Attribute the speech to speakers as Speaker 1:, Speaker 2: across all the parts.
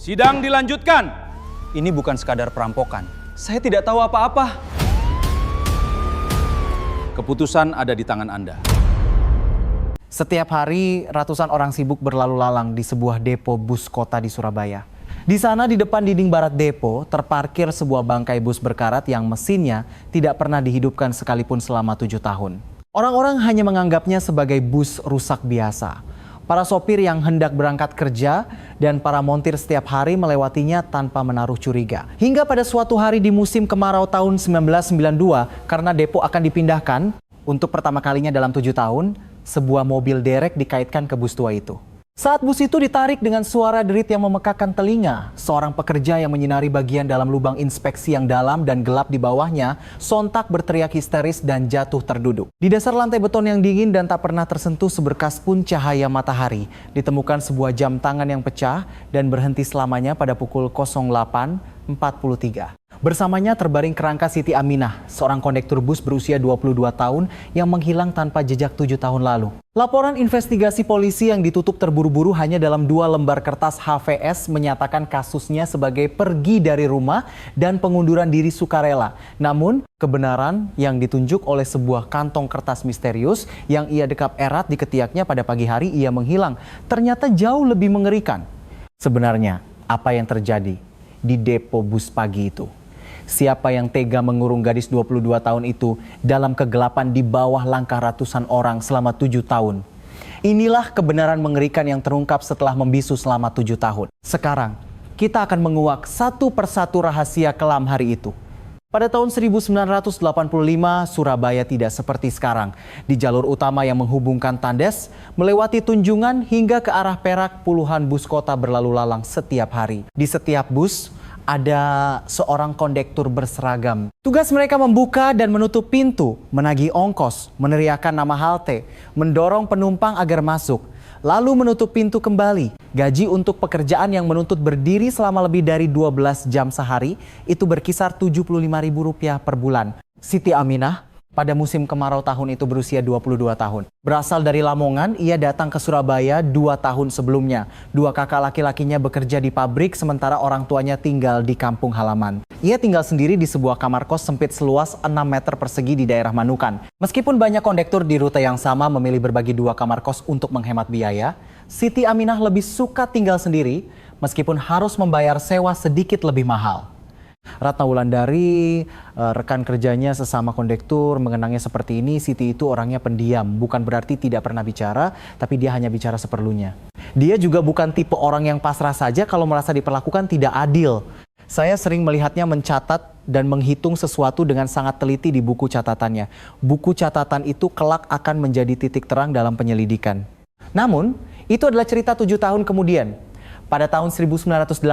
Speaker 1: Sidang dilanjutkan.
Speaker 2: Ini bukan sekadar perampokan. Saya tidak tahu apa-apa. Keputusan ada di tangan Anda.
Speaker 3: Setiap hari, ratusan orang sibuk berlalu lalang di sebuah depo bus kota di Surabaya. Di sana, di depan dinding barat depo, terparkir sebuah bangkai bus berkarat yang mesinnya tidak pernah dihidupkan sekalipun selama 7 tahun. Orang-orang hanya menganggapnya sebagai bus rusak biasa. Para sopir yang hendak berangkat kerja dan para montir setiap hari melewatinya tanpa menaruh curiga. Hingga pada suatu hari di musim kemarau tahun 1992, karena depo akan dipindahkan, untuk pertama kalinya dalam 7 tahun, sebuah mobil derek dikaitkan ke bus tua itu. Saat bus itu ditarik dengan suara derit yang memekakan telinga, seorang pekerja yang menyinari bagian dalam lubang inspeksi yang dalam dan gelap di bawahnya sontak berteriak histeris dan jatuh terduduk. Di dasar lantai beton yang dingin dan tak pernah tersentuh seberkas pun cahaya matahari, ditemukan sebuah jam tangan yang pecah dan berhenti selamanya pada pukul 08.43. Bersamanya terbaring kerangka Siti Aminah, seorang kondektur bus berusia 22 tahun yang menghilang tanpa jejak 7 tahun lalu. Laporan investigasi polisi yang ditutup terburu-buru hanya dalam 2 lembar kertas HVS menyatakan kasusnya sebagai pergi dari rumah dan pengunduran diri sukarela. Namun, kebenaran yang ditunjuk oleh sebuah kantong kertas misterius yang ia dekap erat di ketiaknya pada pagi hari ia menghilang ternyata jauh lebih mengerikan. Sebenarnya, apa yang terjadi di depo bus pagi itu? Siapa yang tega mengurung gadis 22 tahun itu dalam kegelapan di bawah langkah ratusan orang selama 7 tahun? Inilah kebenaran mengerikan yang terungkap setelah membisu selama 7 tahun. Sekarang, kita akan menguak satu persatu rahasia kelam hari itu. Pada tahun 1985, Surabaya tidak seperti sekarang. Di jalur utama yang menghubungkan Tandes, melewati Tunjungan hingga ke arah Perak, puluhan bus kota berlalu lalang setiap hari. Di setiap bus, ada seorang kondektur berseragam. Tugas mereka membuka dan menutup pintu, menagih ongkos, meneriakkan nama halte, mendorong penumpang agar masuk, lalu menutup pintu kembali. Gaji untuk pekerjaan yang menuntut berdiri selama lebih dari 12 jam sehari itu berkisar Rp75.000 per bulan. Siti Aminah pada musim kemarau tahun itu berusia 22 tahun. Berasal dari Lamongan, ia datang ke Surabaya 2 tahun sebelumnya. 2 kakak laki-lakinya bekerja di pabrik, sementara orang tuanya tinggal di kampung halaman. Ia tinggal sendiri di sebuah kamar kos sempit seluas 6 meter persegi di daerah Manukan. Meskipun banyak kondektur di rute yang sama memilih berbagi 2 kamar kos untuk menghemat biaya, Siti Aminah lebih suka tinggal sendiri meskipun harus membayar sewa sedikit lebih mahal. Ratna Wulandari, rekan kerjanya sesama kondektur, mengenangnya seperti ini. Siti itu orangnya pendiam, bukan berarti tidak pernah bicara, tapi dia hanya bicara seperlunya. Dia juga bukan tipe orang yang pasrah saja kalau merasa diperlakukan tidak adil. Saya sering melihatnya mencatat dan menghitung sesuatu dengan sangat teliti di buku catatannya. Buku catatan itu kelak akan menjadi titik terang dalam penyelidikan. Namun, itu adalah cerita 7 tahun kemudian. Pada tahun 1985,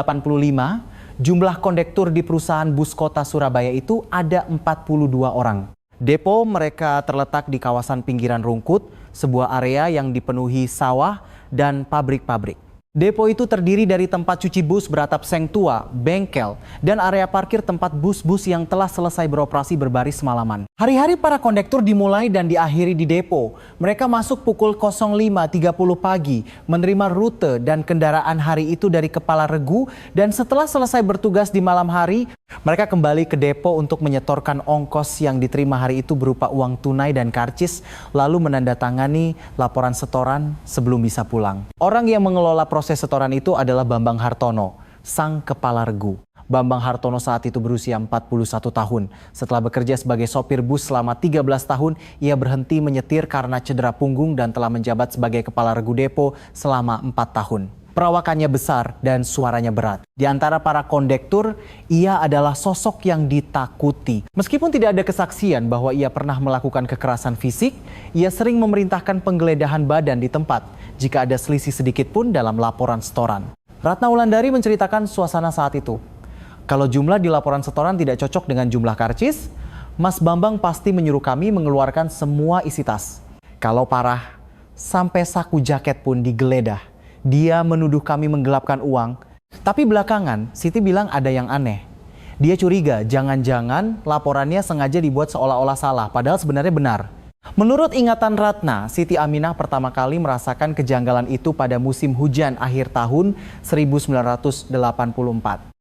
Speaker 3: jumlah kondektur di perusahaan bus kota Surabaya itu ada 42 orang. Depo mereka terletak di kawasan pinggiran Rungkut, sebuah area yang dipenuhi sawah dan pabrik-pabrik. Depo itu terdiri dari tempat cuci bus beratap seng tua, bengkel, dan area parkir tempat bus-bus yang telah selesai beroperasi berbaris semalaman. Hari-hari para kondektur dimulai dan diakhiri di depo. Mereka masuk pukul 05.30 pagi, menerima rute dan kendaraan hari itu dari Kepala Regu, dan setelah selesai bertugas di malam hari, mereka kembali ke depo untuk menyetorkan ongkos yang diterima hari itu berupa uang tunai dan karcis, lalu menandatangani laporan setoran sebelum bisa pulang. Orang yang mengelola proses setoran itu adalah Bambang Hartono, sang Kepala Regu. Bambang Hartono saat itu berusia 41 tahun. Setelah bekerja sebagai sopir bus selama 13 tahun, ia berhenti menyetir karena cedera punggung dan telah menjabat sebagai Kepala Regu Depo selama 4 tahun. Perawakannya besar dan suaranya berat. Di antara para kondektur, ia adalah sosok yang ditakuti. Meskipun tidak ada kesaksian bahwa ia pernah melakukan kekerasan fisik, ia sering memerintahkan penggeledahan badan di tempat jika ada selisih sedikit pun dalam laporan setoran. Ratna Wulandari menceritakan suasana saat itu. Kalau jumlah di laporan setoran tidak cocok dengan jumlah karcis, Mas Bambang pasti menyuruh kami mengeluarkan semua isi tas. Kalau parah, sampai saku jaket pun digeledah. Dia menuduh kami menggelapkan uang. Tapi belakangan, Siti bilang ada yang aneh. Dia curiga, jangan-jangan laporannya sengaja dibuat seolah-olah salah, padahal sebenarnya benar. Menurut ingatan Ratna, Siti Aminah pertama kali merasakan kejanggalan itu pada musim hujan akhir tahun 1984.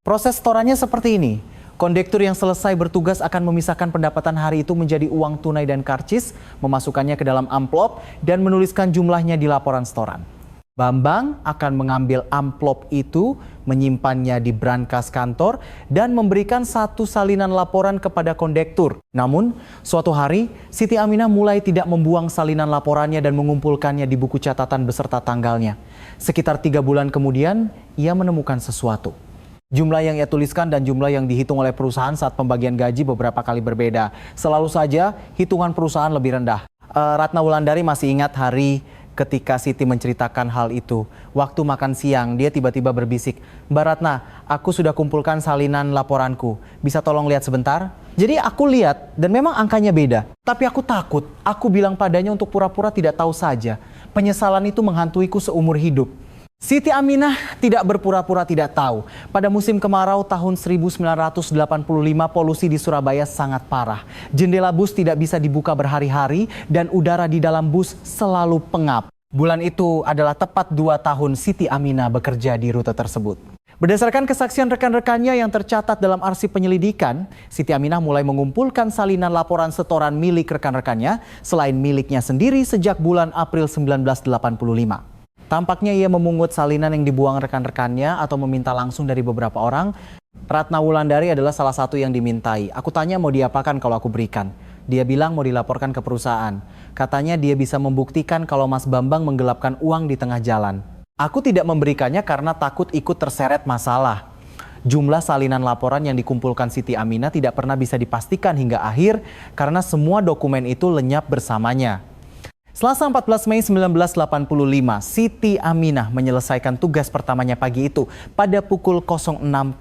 Speaker 3: Proses setorannya seperti ini. Kondektur yang selesai bertugas akan memisahkan pendapatan hari itu menjadi uang tunai dan karcis, memasukkannya ke dalam amplop, dan menuliskan jumlahnya di laporan setoran. Bambang akan mengambil amplop itu, menyimpannya di brankas kantor, dan memberikan satu salinan laporan kepada kondektur. Namun, suatu hari, Siti Aminah mulai tidak membuang salinan laporannya dan mengumpulkannya di buku catatan beserta tanggalnya. Sekitar 3 bulan kemudian, ia menemukan sesuatu. Jumlah yang ia tuliskan dan jumlah yang dihitung oleh perusahaan saat pembagian gaji beberapa kali berbeda. Selalu saja, hitungan perusahaan lebih rendah. Ratna Wulandari masih ingat hari ketika Siti menceritakan hal itu. Waktu makan siang, dia tiba-tiba berbisik, "Mbak Ratna, aku sudah kumpulkan salinan laporanku. Bisa tolong lihat sebentar?" Jadi aku lihat dan memang angkanya beda. Tapi aku takut. Aku bilang padanya untuk pura-pura tidak tahu saja. Penyesalan itu menghantuiku seumur hidup. Siti Aminah tidak berpura-pura tidak tahu. Pada musim kemarau tahun 1985, polusi di Surabaya sangat parah. Jendela bus tidak bisa dibuka berhari-hari dan udara di dalam bus selalu pengap. Bulan itu adalah tepat 2 tahun Siti Aminah bekerja di rute tersebut. Berdasarkan kesaksian rekan-rekannya yang tercatat dalam arsip penyelidikan, Siti Aminah mulai mengumpulkan salinan laporan setoran milik rekan-rekannya selain miliknya sendiri sejak bulan April 1985. Tampaknya ia memungut salinan yang dibuang rekan-rekannya atau meminta langsung dari beberapa orang. Ratna Wulandari adalah salah satu yang dimintai. Aku tanya mau diapakan kalau aku berikan. Dia bilang mau dilaporkan ke perusahaan. Katanya dia bisa membuktikan kalau Mas Bambang menggelapkan uang di tengah jalan. Aku tidak memberikannya karena takut ikut terseret masalah. Jumlah salinan laporan yang dikumpulkan Siti Aminah tidak pernah bisa dipastikan hingga akhir karena semua dokumen itu lenyap bersamanya. Selasa 14 Mei 1985, Siti Aminah menyelesaikan tugas pertamanya pagi itu pada pukul 06.20.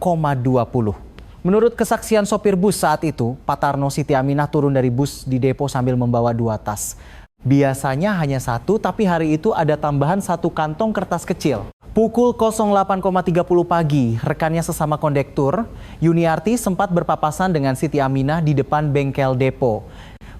Speaker 3: Menurut kesaksian sopir bus saat itu, Patarno, Siti Aminah turun dari bus di depo sambil membawa 2 tas. Biasanya hanya 1, tapi hari itu ada tambahan 1 kantong kertas kecil. Pukul 08.30 pagi, rekannya sesama kondektur, Yuniarti sempat berpapasan dengan Siti Aminah di depan bengkel depo.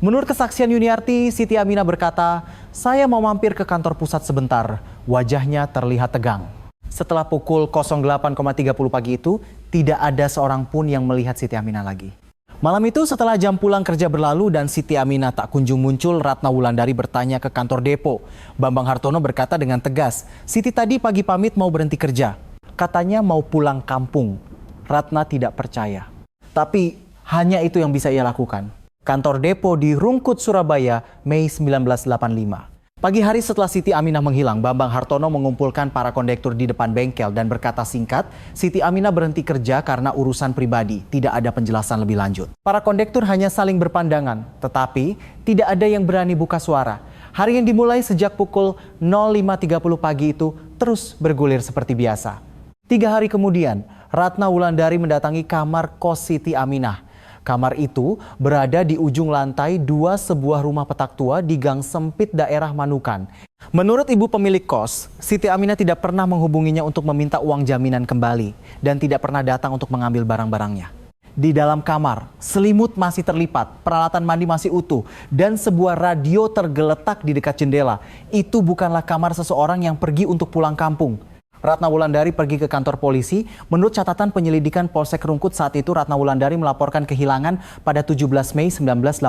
Speaker 3: Menurut kesaksian Yuniarti, Siti Aminah berkata, "Saya mau mampir ke kantor pusat sebentar." Wajahnya terlihat tegang. Setelah pukul 08.30 pagi itu, tidak ada seorang pun yang melihat Siti Aminah lagi. Malam itu setelah jam pulang kerja berlalu dan Siti Aminah tak kunjung muncul, Ratna Wulandari bertanya ke kantor depo. Bambang Hartono berkata dengan tegas, "Siti tadi pagi pamit mau berhenti kerja. Katanya mau pulang kampung." Ratna tidak percaya. Tapi hanya itu yang bisa ia lakukan. Kantor depo di Rungkut, Surabaya, Mei 1985. Pagi hari setelah Siti Aminah menghilang, Bambang Hartono mengumpulkan para kondektur di depan bengkel dan berkata singkat, Siti Aminah berhenti kerja karena urusan pribadi, tidak ada penjelasan lebih lanjut. Para kondektur hanya saling berpandangan, tetapi tidak ada yang berani buka suara. Hari yang dimulai sejak pukul 05.30 pagi itu terus bergulir seperti biasa. 3 hari kemudian, Ratna Wulandari mendatangi kamar kos Siti Aminah. Kamar itu berada di ujung lantai 2 sebuah rumah petak tua di gang sempit daerah Manukan. Menurut ibu pemilik kos, Siti Aminah tidak pernah menghubunginya untuk meminta uang jaminan kembali dan tidak pernah datang untuk mengambil barang-barangnya. Di dalam kamar, selimut masih terlipat, peralatan mandi masih utuh, dan sebuah radio tergeletak di dekat jendela. Itu bukanlah kamar seseorang yang pergi untuk pulang kampung. Ratna Wulandari pergi ke kantor polisi. Menurut catatan penyelidikan Polsek Rungkut saat itu, Ratna Wulandari melaporkan kehilangan pada 17 Mei 1985.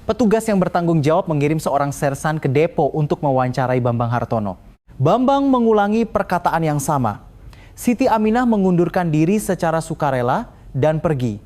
Speaker 3: Petugas yang bertanggung jawab mengirim seorang sersan ke depo untuk mewawancarai Bambang Hartono. Bambang mengulangi perkataan yang sama. Siti Aminah mengundurkan diri secara sukarela dan pergi.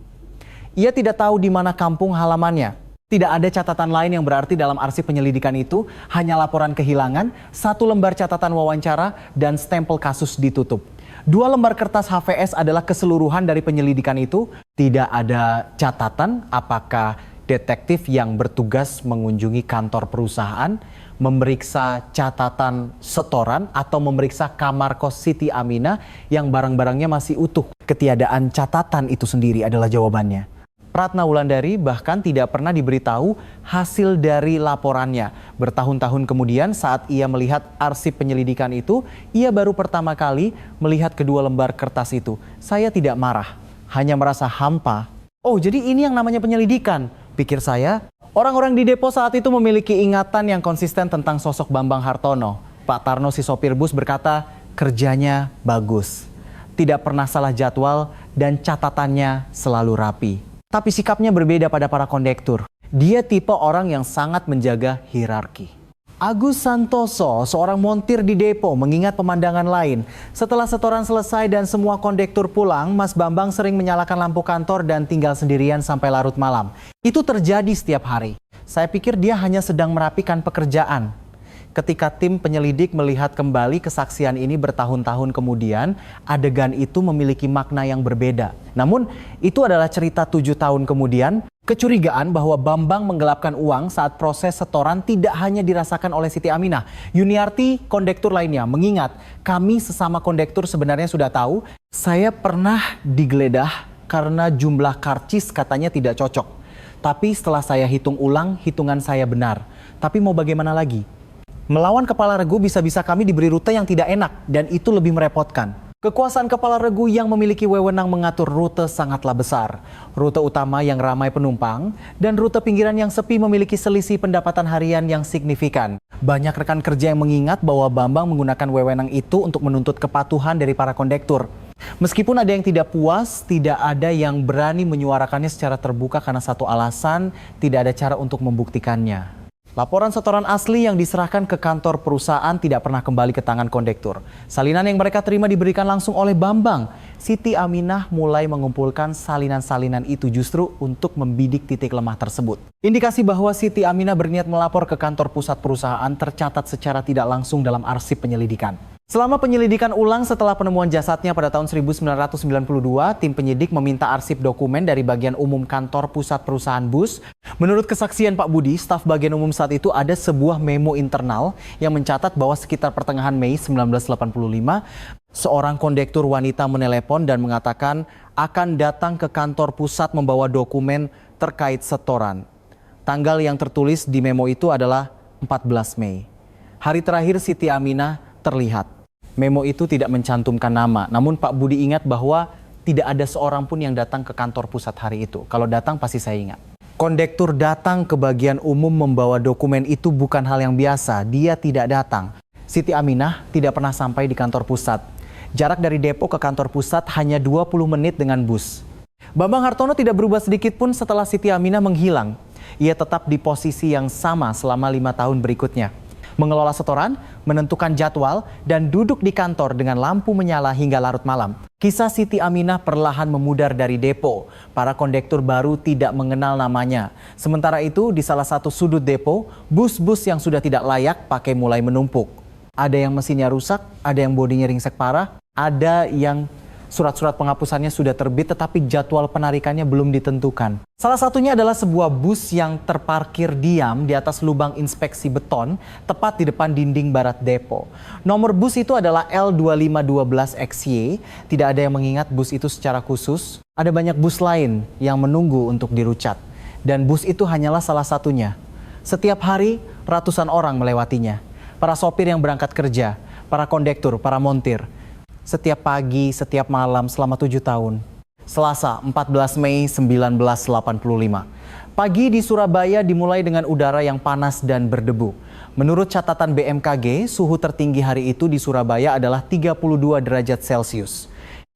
Speaker 3: Ia tidak tahu di mana kampung halamannya. Tidak ada catatan lain yang berarti dalam arsip penyelidikan itu, hanya laporan kehilangan, 1 lembar catatan wawancara, dan stempel kasus ditutup. 2 lembar kertas HVS adalah keseluruhan dari penyelidikan itu. Tidak ada catatan apakah detektif yang bertugas mengunjungi kantor perusahaan, memeriksa catatan setoran, atau memeriksa kamar kos Siti Aminah yang barang-barangnya masih utuh. Ketiadaan catatan itu sendiri adalah jawabannya. Ratna Wulandari bahkan tidak pernah diberitahu hasil dari laporannya. Bertahun-tahun kemudian saat ia melihat arsip penyelidikan itu, ia baru pertama kali melihat kedua lembar kertas itu. Saya tidak marah, hanya merasa hampa. Oh, jadi ini yang namanya penyelidikan. Pikir saya, orang-orang di depo saat itu memiliki ingatan yang konsisten tentang sosok Bambang Hartono. Pak Tarno si sopir bus berkata, kerjanya bagus. Tidak pernah salah jadwal dan catatannya selalu rapi. Tapi sikapnya berbeda pada para kondektur. Dia tipe orang yang sangat menjaga hierarki. Agus Santoso, seorang montir di depo, mengingat pemandangan lain. Setelah setoran selesai dan semua kondektur pulang, Mas Bambang sering menyalakan lampu kantor dan tinggal sendirian sampai larut malam. Itu terjadi setiap hari. Saya pikir dia hanya sedang merapikan pekerjaan. Ketika tim penyelidik melihat kembali kesaksian ini bertahun-tahun kemudian, adegan itu memiliki makna yang berbeda. Namun, itu adalah cerita 7 tahun kemudian. Kecurigaan bahwa Bambang menggelapkan uang saat proses setoran tidak hanya dirasakan oleh Siti Aminah. Yuniarti, kondektur lainnya, mengingat kami sesama kondektur sebenarnya sudah tahu. Saya pernah digeledah karena jumlah karcis katanya tidak cocok. Tapi setelah saya hitung ulang, hitungan saya benar. Tapi mau bagaimana lagi? Melawan kepala regu bisa-bisa kami diberi rute yang tidak enak dan itu lebih merepotkan. Kekuasaan kepala regu yang memiliki wewenang mengatur rute sangatlah besar. Rute utama yang ramai penumpang dan rute pinggiran yang sepi memiliki selisih pendapatan harian yang signifikan. Banyak rekan kerja yang mengingat bahwa Bambang menggunakan wewenang itu untuk menuntut kepatuhan dari para kondektur. Meskipun ada yang tidak puas, tidak ada yang berani menyuarakannya secara terbuka karena satu alasan, tidak ada cara untuk membuktikannya. Laporan setoran asli yang diserahkan ke kantor perusahaan tidak pernah kembali ke tangan kondektur. Salinan yang mereka terima diberikan langsung oleh Bambang. Siti Aminah mulai mengumpulkan salinan-salinan itu justru untuk membidik titik lemah tersebut. Indikasi bahwa Siti Aminah berniat melapor ke kantor pusat perusahaan tercatat secara tidak langsung dalam arsip penyelidikan. Selama penyelidikan ulang setelah penemuan jasadnya pada tahun 1992, tim penyidik meminta arsip dokumen dari bagian umum kantor pusat perusahaan bus. Menurut kesaksian Pak Budi, staf bagian umum saat itu ada sebuah memo internal yang mencatat bahwa sekitar pertengahan Mei 1985, seorang kondektur wanita menelepon dan mengatakan akan datang ke kantor pusat membawa dokumen terkait setoran. Tanggal yang tertulis di memo itu adalah 14 Mei. Hari terakhir Siti Aminah terlihat. Memo itu tidak mencantumkan nama, namun Pak Budi ingat bahwa tidak ada seorang pun yang datang ke kantor pusat hari itu. Kalau datang pasti saya ingat. Kondektur datang ke bagian umum membawa dokumen itu bukan hal yang biasa, dia tidak datang. Siti Aminah tidak pernah sampai di kantor pusat. Jarak dari depo ke kantor pusat hanya 20 menit dengan bus. Bambang Hartono tidak berubah sedikit pun setelah Siti Aminah menghilang. Ia tetap di posisi yang sama selama 5 tahun berikutnya. Mengelola setoran, menentukan jadwal, dan duduk di kantor dengan lampu menyala hingga larut malam. Kisah Siti Aminah perlahan memudar dari depo. Para kondektur baru tidak mengenal namanya. Sementara itu, di salah satu sudut depo, bus-bus yang sudah tidak layak pakai mulai menumpuk. Ada yang mesinnya rusak, ada yang bodinya ringsek parah, ada yang surat-surat penghapusannya sudah terbit tetapi jadwal penarikannya belum ditentukan. Salah satunya adalah sebuah bus yang terparkir diam di atas lubang inspeksi beton tepat di depan dinding barat depo. Nomor bus itu adalah L2512XY. Tidak ada yang mengingat bus itu secara khusus. Ada banyak bus lain yang menunggu untuk dirucat. Dan bus itu hanyalah salah satunya. Setiap hari ratusan orang melewatinya. Para sopir yang berangkat kerja, para kondektur, para montir. Setiap pagi, setiap malam selama 7 tahun. Selasa, 14 Mei 1985. Pagi di Surabaya dimulai dengan udara yang panas dan berdebu. Menurut catatan BMKG, suhu tertinggi hari itu di Surabaya adalah 32 derajat Celcius.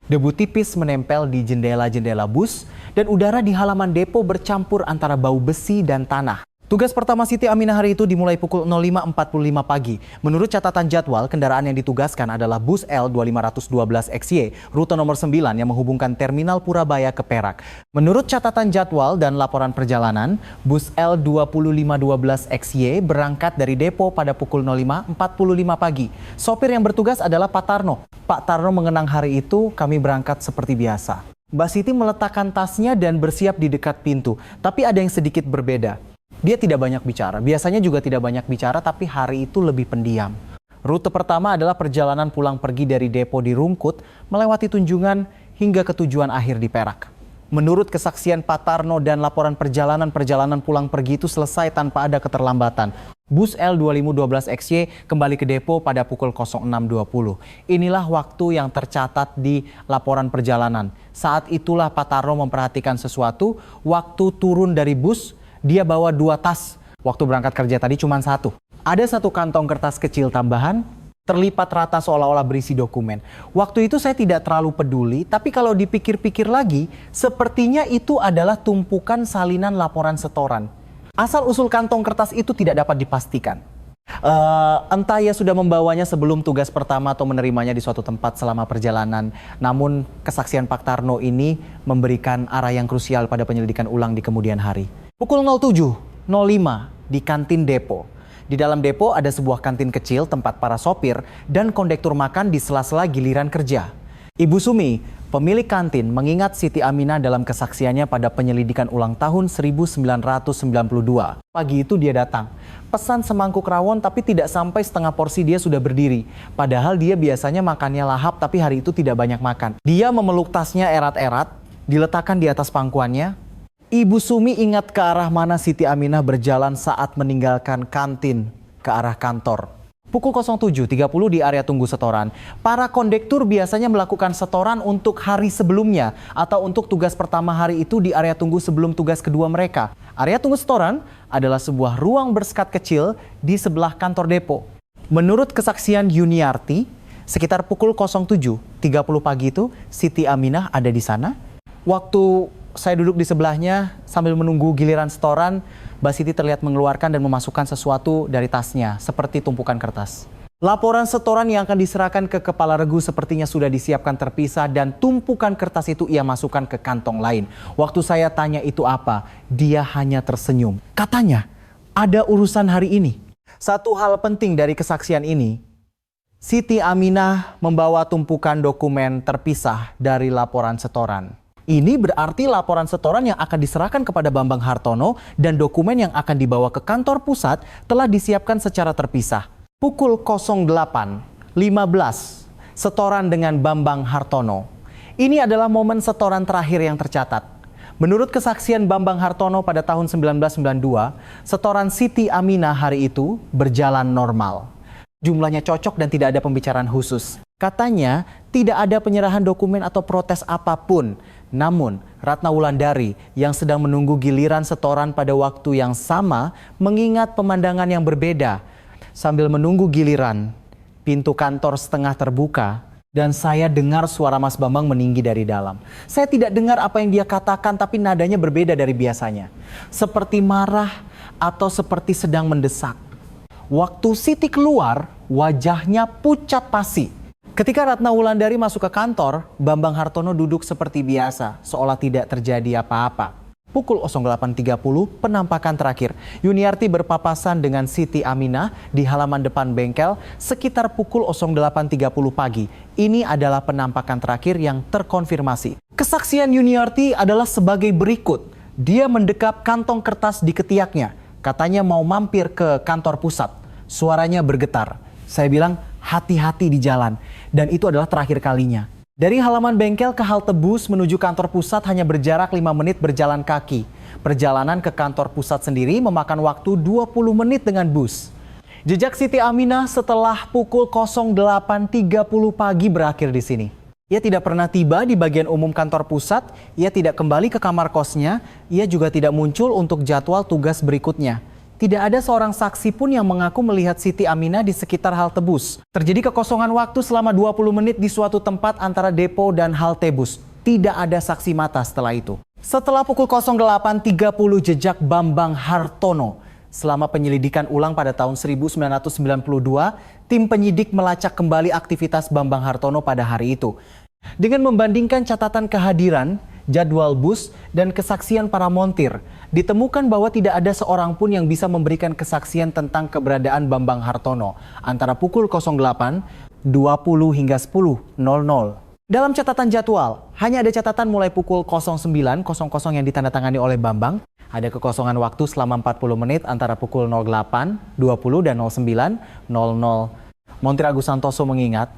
Speaker 3: Debu tipis menempel di jendela-jendela bus dan udara di halaman depo bercampur antara bau besi dan tanah. Tugas pertama Siti Aminah hari itu dimulai pukul 05.45 pagi. Menurut catatan jadwal, kendaraan yang ditugaskan adalah bus L2512XY, rute nomor 9 yang menghubungkan Terminal Purabaya ke Perak. Menurut catatan jadwal dan laporan perjalanan, bus L2512XY berangkat dari depo pada pukul 05.45 pagi. Sopir yang bertugas adalah Pak Tarno. Pak Tarno mengenang hari itu kami berangkat seperti biasa. Mbak Siti meletakkan tasnya dan bersiap di dekat pintu, tapi ada yang sedikit berbeda. Dia tidak banyak bicara, biasanya juga tidak banyak bicara, tapi hari itu lebih pendiam. Rute pertama adalah perjalanan pulang pergi dari depo di Rungkut, melewati Tunjungan hingga ke tujuan akhir di Perak. Menurut kesaksian Pak Tarno dan laporan perjalanan pulang pergi itu selesai tanpa ada keterlambatan. Bus L2512XY kembali ke depo pada pukul 06.20. Inilah waktu yang tercatat di laporan perjalanan. Saat itulah Pak Tarno memperhatikan sesuatu, waktu turun dari bus Dia bawa 2 tas. Waktu berangkat kerja tadi cuma 1. Ada 1 kantong kertas kecil tambahan, terlipat rata seolah-olah berisi dokumen. Waktu itu saya tidak terlalu peduli, tapi kalau dipikir-pikir lagi, sepertinya itu adalah tumpukan salinan laporan setoran. Asal-usul kantong kertas itu tidak dapat dipastikan. Entah ia sudah membawanya sebelum tugas pertama atau menerimanya di suatu tempat selama perjalanan. Namun kesaksian Pak Tarno ini memberikan arah yang krusial pada penyelidikan ulang di kemudian hari. Pukul 07.05 di kantin depo. Di dalam depo ada sebuah kantin kecil tempat para sopir dan kondektur makan di sela-sela giliran kerja. Ibu Sumi, pemilik kantin, mengingat Siti Aminah dalam kesaksiannya pada penyelidikan ulang tahun 1992. Pagi itu dia datang, pesan semangkuk rawon tapi tidak sampai setengah porsi dia sudah berdiri. Padahal dia biasanya makannya lahap tapi hari itu tidak banyak makan. Dia memeluk tasnya erat-erat, diletakkan di atas pangkuannya. Ibu Sumi ingat ke arah mana Siti Aminah berjalan saat meninggalkan kantin ke arah kantor. Pukul 07.30 di area tunggu setoran, para kondektur biasanya melakukan setoran untuk hari sebelumnya atau untuk tugas pertama hari itu di area tunggu sebelum tugas kedua mereka. Area tunggu setoran adalah sebuah ruang bersekat kecil di sebelah kantor depo. Menurut kesaksian Yuniarti, sekitar pukul 07.30 pagi itu Siti Aminah ada di sana. Waktu saya duduk di sebelahnya sambil menunggu giliran setoran, Mbak Siti terlihat mengeluarkan dan memasukkan sesuatu dari tasnya, seperti tumpukan kertas. Laporan setoran yang akan diserahkan ke kepala regu sepertinya sudah disiapkan terpisah dan tumpukan kertas itu ia masukkan ke kantong lain. Waktu saya tanya itu apa, dia hanya tersenyum. Katanya, ada urusan hari ini. Satu hal penting dari kesaksian ini, Siti Aminah membawa tumpukan dokumen terpisah dari laporan setoran. Ini berarti laporan setoran yang akan diserahkan kepada Bambang Hartono dan dokumen yang akan dibawa ke kantor pusat telah disiapkan secara terpisah. Pukul 08.15, setoran dengan Bambang Hartono. Ini adalah momen setoran terakhir yang tercatat. Menurut kesaksian Bambang Hartono pada tahun 1992, setoran Siti Aminah hari itu berjalan normal. Jumlahnya cocok dan tidak ada pembicaraan khusus. Katanya tidak ada penyerahan dokumen atau protes apapun. Namun Ratna Wulandari yang sedang menunggu giliran setoran pada waktu yang sama mengingat pemandangan yang berbeda. Sambil menunggu giliran, pintu kantor setengah terbuka dan saya dengar suara Mas Bambang meninggi dari dalam. Saya tidak dengar apa yang dia katakan tapi nadanya berbeda dari biasanya. Seperti marah atau seperti sedang mendesak. Waktu Siti keluar, wajahnya pucat pasi. Ketika Ratna Wulandari masuk ke kantor, Bambang Hartono duduk seperti biasa, seolah tidak terjadi apa-apa. Pukul 08.30, penampakan terakhir. Yuniarti berpapasan dengan Siti Aminah di halaman depan bengkel sekitar pukul 08.30 pagi. Ini adalah penampakan terakhir yang terkonfirmasi. Kesaksian Yuniarti adalah sebagai berikut. Dia mendekap kantong kertas di ketiaknya. Katanya mau mampir ke kantor pusat. Suaranya bergetar. Saya bilang, hati-hati di jalan. Dan itu adalah terakhir kalinya. Dari halaman bengkel ke halte bus menuju kantor pusat hanya berjarak 5 menit berjalan kaki. Perjalanan ke kantor pusat sendiri memakan waktu 20 menit dengan bus. Jejak Siti Aminah setelah pukul 08.30 pagi berakhir di sini. Ia tidak pernah tiba di bagian umum kantor pusat, ia tidak kembali ke kamar kosnya, ia juga tidak muncul untuk jadwal tugas berikutnya. Tidak ada seorang saksi pun yang mengaku melihat Siti Aminah di sekitar halte bus. Terjadi kekosongan waktu selama 20 menit di suatu tempat antara depo dan halte bus. Tidak ada saksi mata setelah itu. Setelah pukul 08.30 jejak Bambang Hartono. Selama penyelidikan ulang pada tahun 1992, tim penyidik melacak kembali aktivitas Bambang Hartono pada hari itu. Dengan membandingkan catatan kehadiran, jadwal bus, dan kesaksian para montir, ditemukan bahwa tidak ada seorang pun yang bisa memberikan kesaksian tentang keberadaan Bambang Hartono antara pukul 08.20 hingga 10.00. Dalam catatan jadwal, hanya ada catatan mulai pukul 09.00 yang ditandatangani oleh Bambang. Ada kekosongan waktu selama 40 menit antara pukul 08.20 dan 09.00. Montir Agus Santoso mengingat,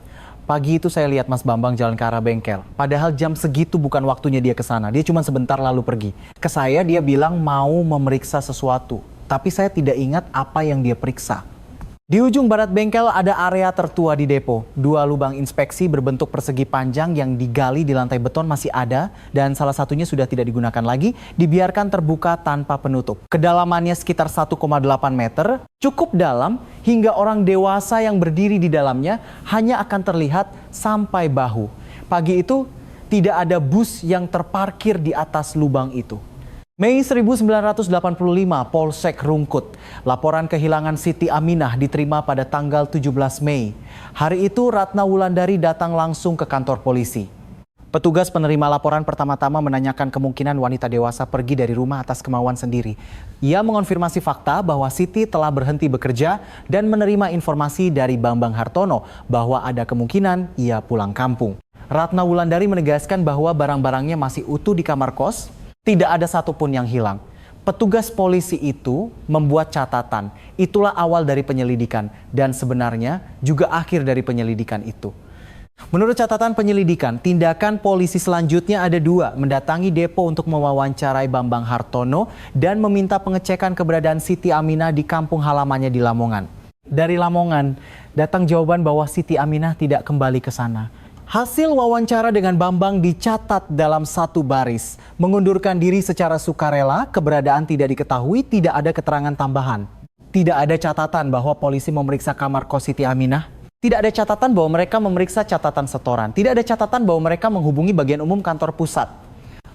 Speaker 3: pagi itu saya lihat Mas Bambang jalan ke arah bengkel. Padahal jam segitu bukan waktunya dia ke sana. Dia cuma sebentar lalu pergi. Ke saya dia bilang mau memeriksa sesuatu. Tapi saya tidak ingat apa yang dia periksa. Di ujung barat bengkel ada area tertua di depo. 2 lubang inspeksi berbentuk persegi panjang yang digali di lantai beton masih ada dan salah satunya sudah tidak digunakan lagi, dibiarkan terbuka tanpa penutup. Kedalamannya sekitar 1,8 meter, cukup dalam hingga orang dewasa yang berdiri di dalamnya hanya akan terlihat sampai bahu. Pagi itu tidak ada bus yang terparkir di atas lubang itu. Mei 1985, Polsek Rungkut. Laporan kehilangan Siti Aminah diterima pada tanggal 17 Mei. Hari itu Ratna Wulandari datang langsung ke kantor polisi. Petugas penerima laporan pertama-tama menanyakan kemungkinan wanita dewasa pergi dari rumah atas kemauan sendiri. Ia mengonfirmasi fakta bahwa Siti telah berhenti bekerja dan menerima informasi dari Bambang Hartono bahwa ada kemungkinan ia pulang kampung. Ratna Wulandari menegaskan bahwa barang-barangnya masih utuh di kamar kos. Tidak ada satupun yang hilang. Petugas polisi itu membuat catatan. Itulah awal dari penyelidikan dan sebenarnya juga akhir dari penyelidikan itu. Menurut catatan penyelidikan, tindakan polisi selanjutnya ada 2. Mendatangi depo untuk mewawancarai Bambang Hartono dan meminta pengecekan keberadaan Siti Aminah di kampung halamannya di Lamongan. Dari Lamongan, datang jawaban bahwa Siti Aminah tidak kembali ke sana. Hasil wawancara dengan Bambang dicatat dalam satu baris. Mengundurkan diri secara sukarela, keberadaan tidak diketahui, tidak ada keterangan tambahan. Tidak ada catatan bahwa polisi memeriksa kamar kos Siti Aminah. Tidak ada catatan bahwa mereka memeriksa catatan setoran. Tidak ada catatan bahwa mereka menghubungi bagian umum kantor pusat.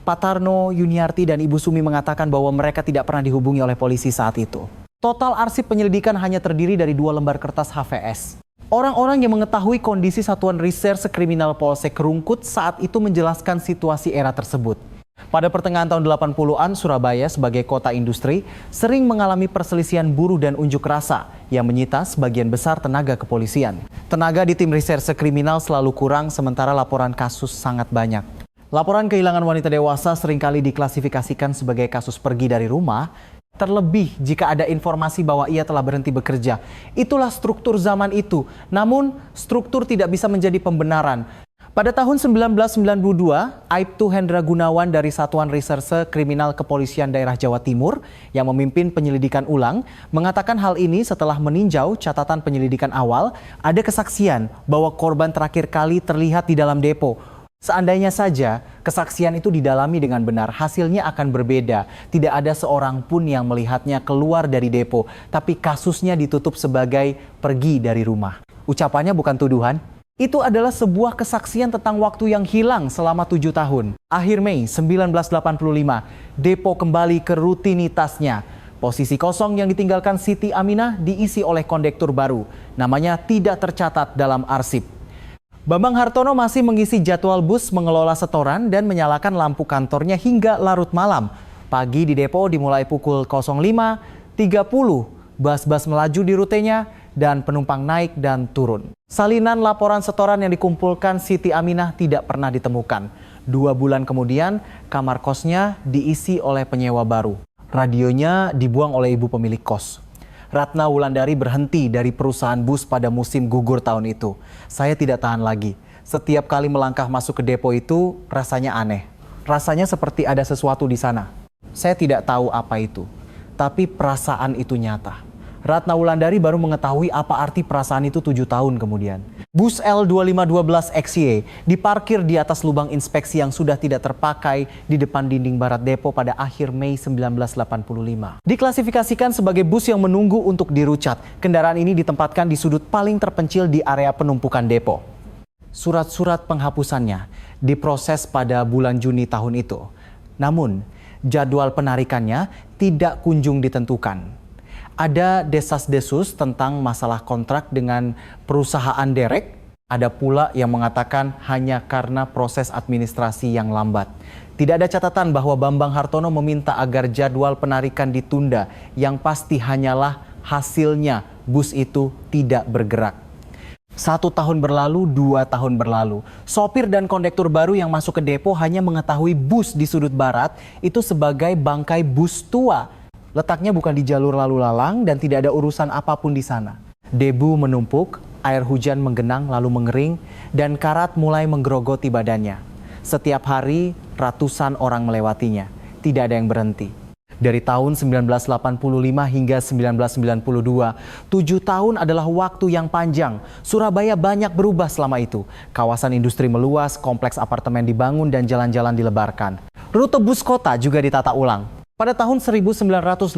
Speaker 3: Pak Tarno, Yuniarti, dan Ibu Sumi mengatakan bahwa mereka tidak pernah dihubungi oleh polisi saat itu. Total arsip penyelidikan hanya terdiri dari 2 lembar kertas HVS. Orang-orang yang mengetahui kondisi Satuan Reserse Kriminal Polsek Rungkut saat itu menjelaskan situasi era tersebut. Pada pertengahan tahun 80-an, Surabaya sebagai kota industri sering mengalami perselisihan buruh dan unjuk rasa yang menyita sebagian besar tenaga kepolisian. Tenaga di tim reserse kriminal selalu kurang sementara laporan kasus sangat banyak. Laporan kehilangan wanita dewasa seringkali diklasifikasikan sebagai kasus pergi dari rumah, terlebih jika ada informasi bahwa ia telah berhenti bekerja. Itulah struktur zaman itu. Namun, struktur tidak bisa menjadi pembenaran. Pada tahun 1992, Aibtu Hendra Gunawan dari Satuan Reserse Kriminal Kepolisian Daerah Jawa Timur yang memimpin penyelidikan ulang mengatakan hal ini setelah meninjau catatan penyelidikan awal, ada kesaksian bahwa korban terakhir kali terlihat di dalam depo. Seandainya saja kesaksian itu didalami dengan benar, hasilnya akan berbeda. Tidak ada seorang pun yang melihatnya keluar dari depo, tapi kasusnya ditutup sebagai pergi dari rumah. Ucapannya bukan tuduhan. Itu adalah sebuah kesaksian tentang waktu yang hilang selama 7 tahun. Akhir Mei 1985, depo kembali ke rutinitasnya. Posisi kosong yang ditinggalkan Siti Aminah diisi oleh kondektur baru. Namanya tidak tercatat dalam arsip. Bambang Hartono masih mengisi jadwal bus mengelola setoran dan menyalakan lampu kantornya hingga larut malam. Pagi di depo dimulai pukul 05.30, bus-bus melaju di rutenya dan penumpang naik dan turun. Salinan laporan setoran yang dikumpulkan Siti Aminah tidak pernah ditemukan. 2 bulan kemudian, kamar kosnya diisi oleh penyewa baru. Radionya dibuang oleh ibu pemilik kos. Ratna Wulandari berhenti dari perusahaan bus pada musim gugur tahun itu. Saya tidak tahan lagi. Setiap kali melangkah masuk ke depo itu rasanya aneh. Rasanya seperti ada sesuatu di sana. Saya tidak tahu apa itu, tapi perasaan itu nyata. Ratna Wulandari baru mengetahui apa arti perasaan itu 7 tahun kemudian. Bus L2512XY diparkir di atas lubang inspeksi yang sudah tidak terpakai di depan dinding barat depo pada akhir Mei 1985. Diklasifikasikan sebagai bus yang menunggu untuk dirucat. Kendaraan ini ditempatkan di sudut paling terpencil di area penumpukan depo. Surat-surat penghapusannya diproses pada bulan Juni tahun itu. Namun, jadwal penarikannya tidak kunjung ditentukan. Ada desas-desus tentang masalah kontrak dengan perusahaan derek. Ada pula yang mengatakan hanya karena proses administrasi yang lambat. Tidak ada catatan bahwa Bambang Hartono meminta agar jadwal penarikan ditunda. Yang pasti hanyalah hasilnya bus itu tidak bergerak. 1 tahun berlalu, 2 tahun berlalu. Sopir dan kondektur baru yang masuk ke depo hanya mengetahui bus di sudut barat itu sebagai bangkai bus tua. Letaknya bukan di jalur lalu lalang dan tidak ada urusan apapun di sana. Debu menumpuk, air hujan menggenang lalu mengering, dan karat mulai menggerogoti badannya. Setiap hari ratusan orang melewatinya. Tidak ada yang berhenti. Dari tahun 1985 hingga 1992, 7 tahun adalah waktu yang panjang. Surabaya banyak berubah selama itu. Kawasan industri meluas, kompleks apartemen dibangun dan jalan-jalan dilebarkan. Rute bus kota juga ditata ulang. Pada tahun 1988,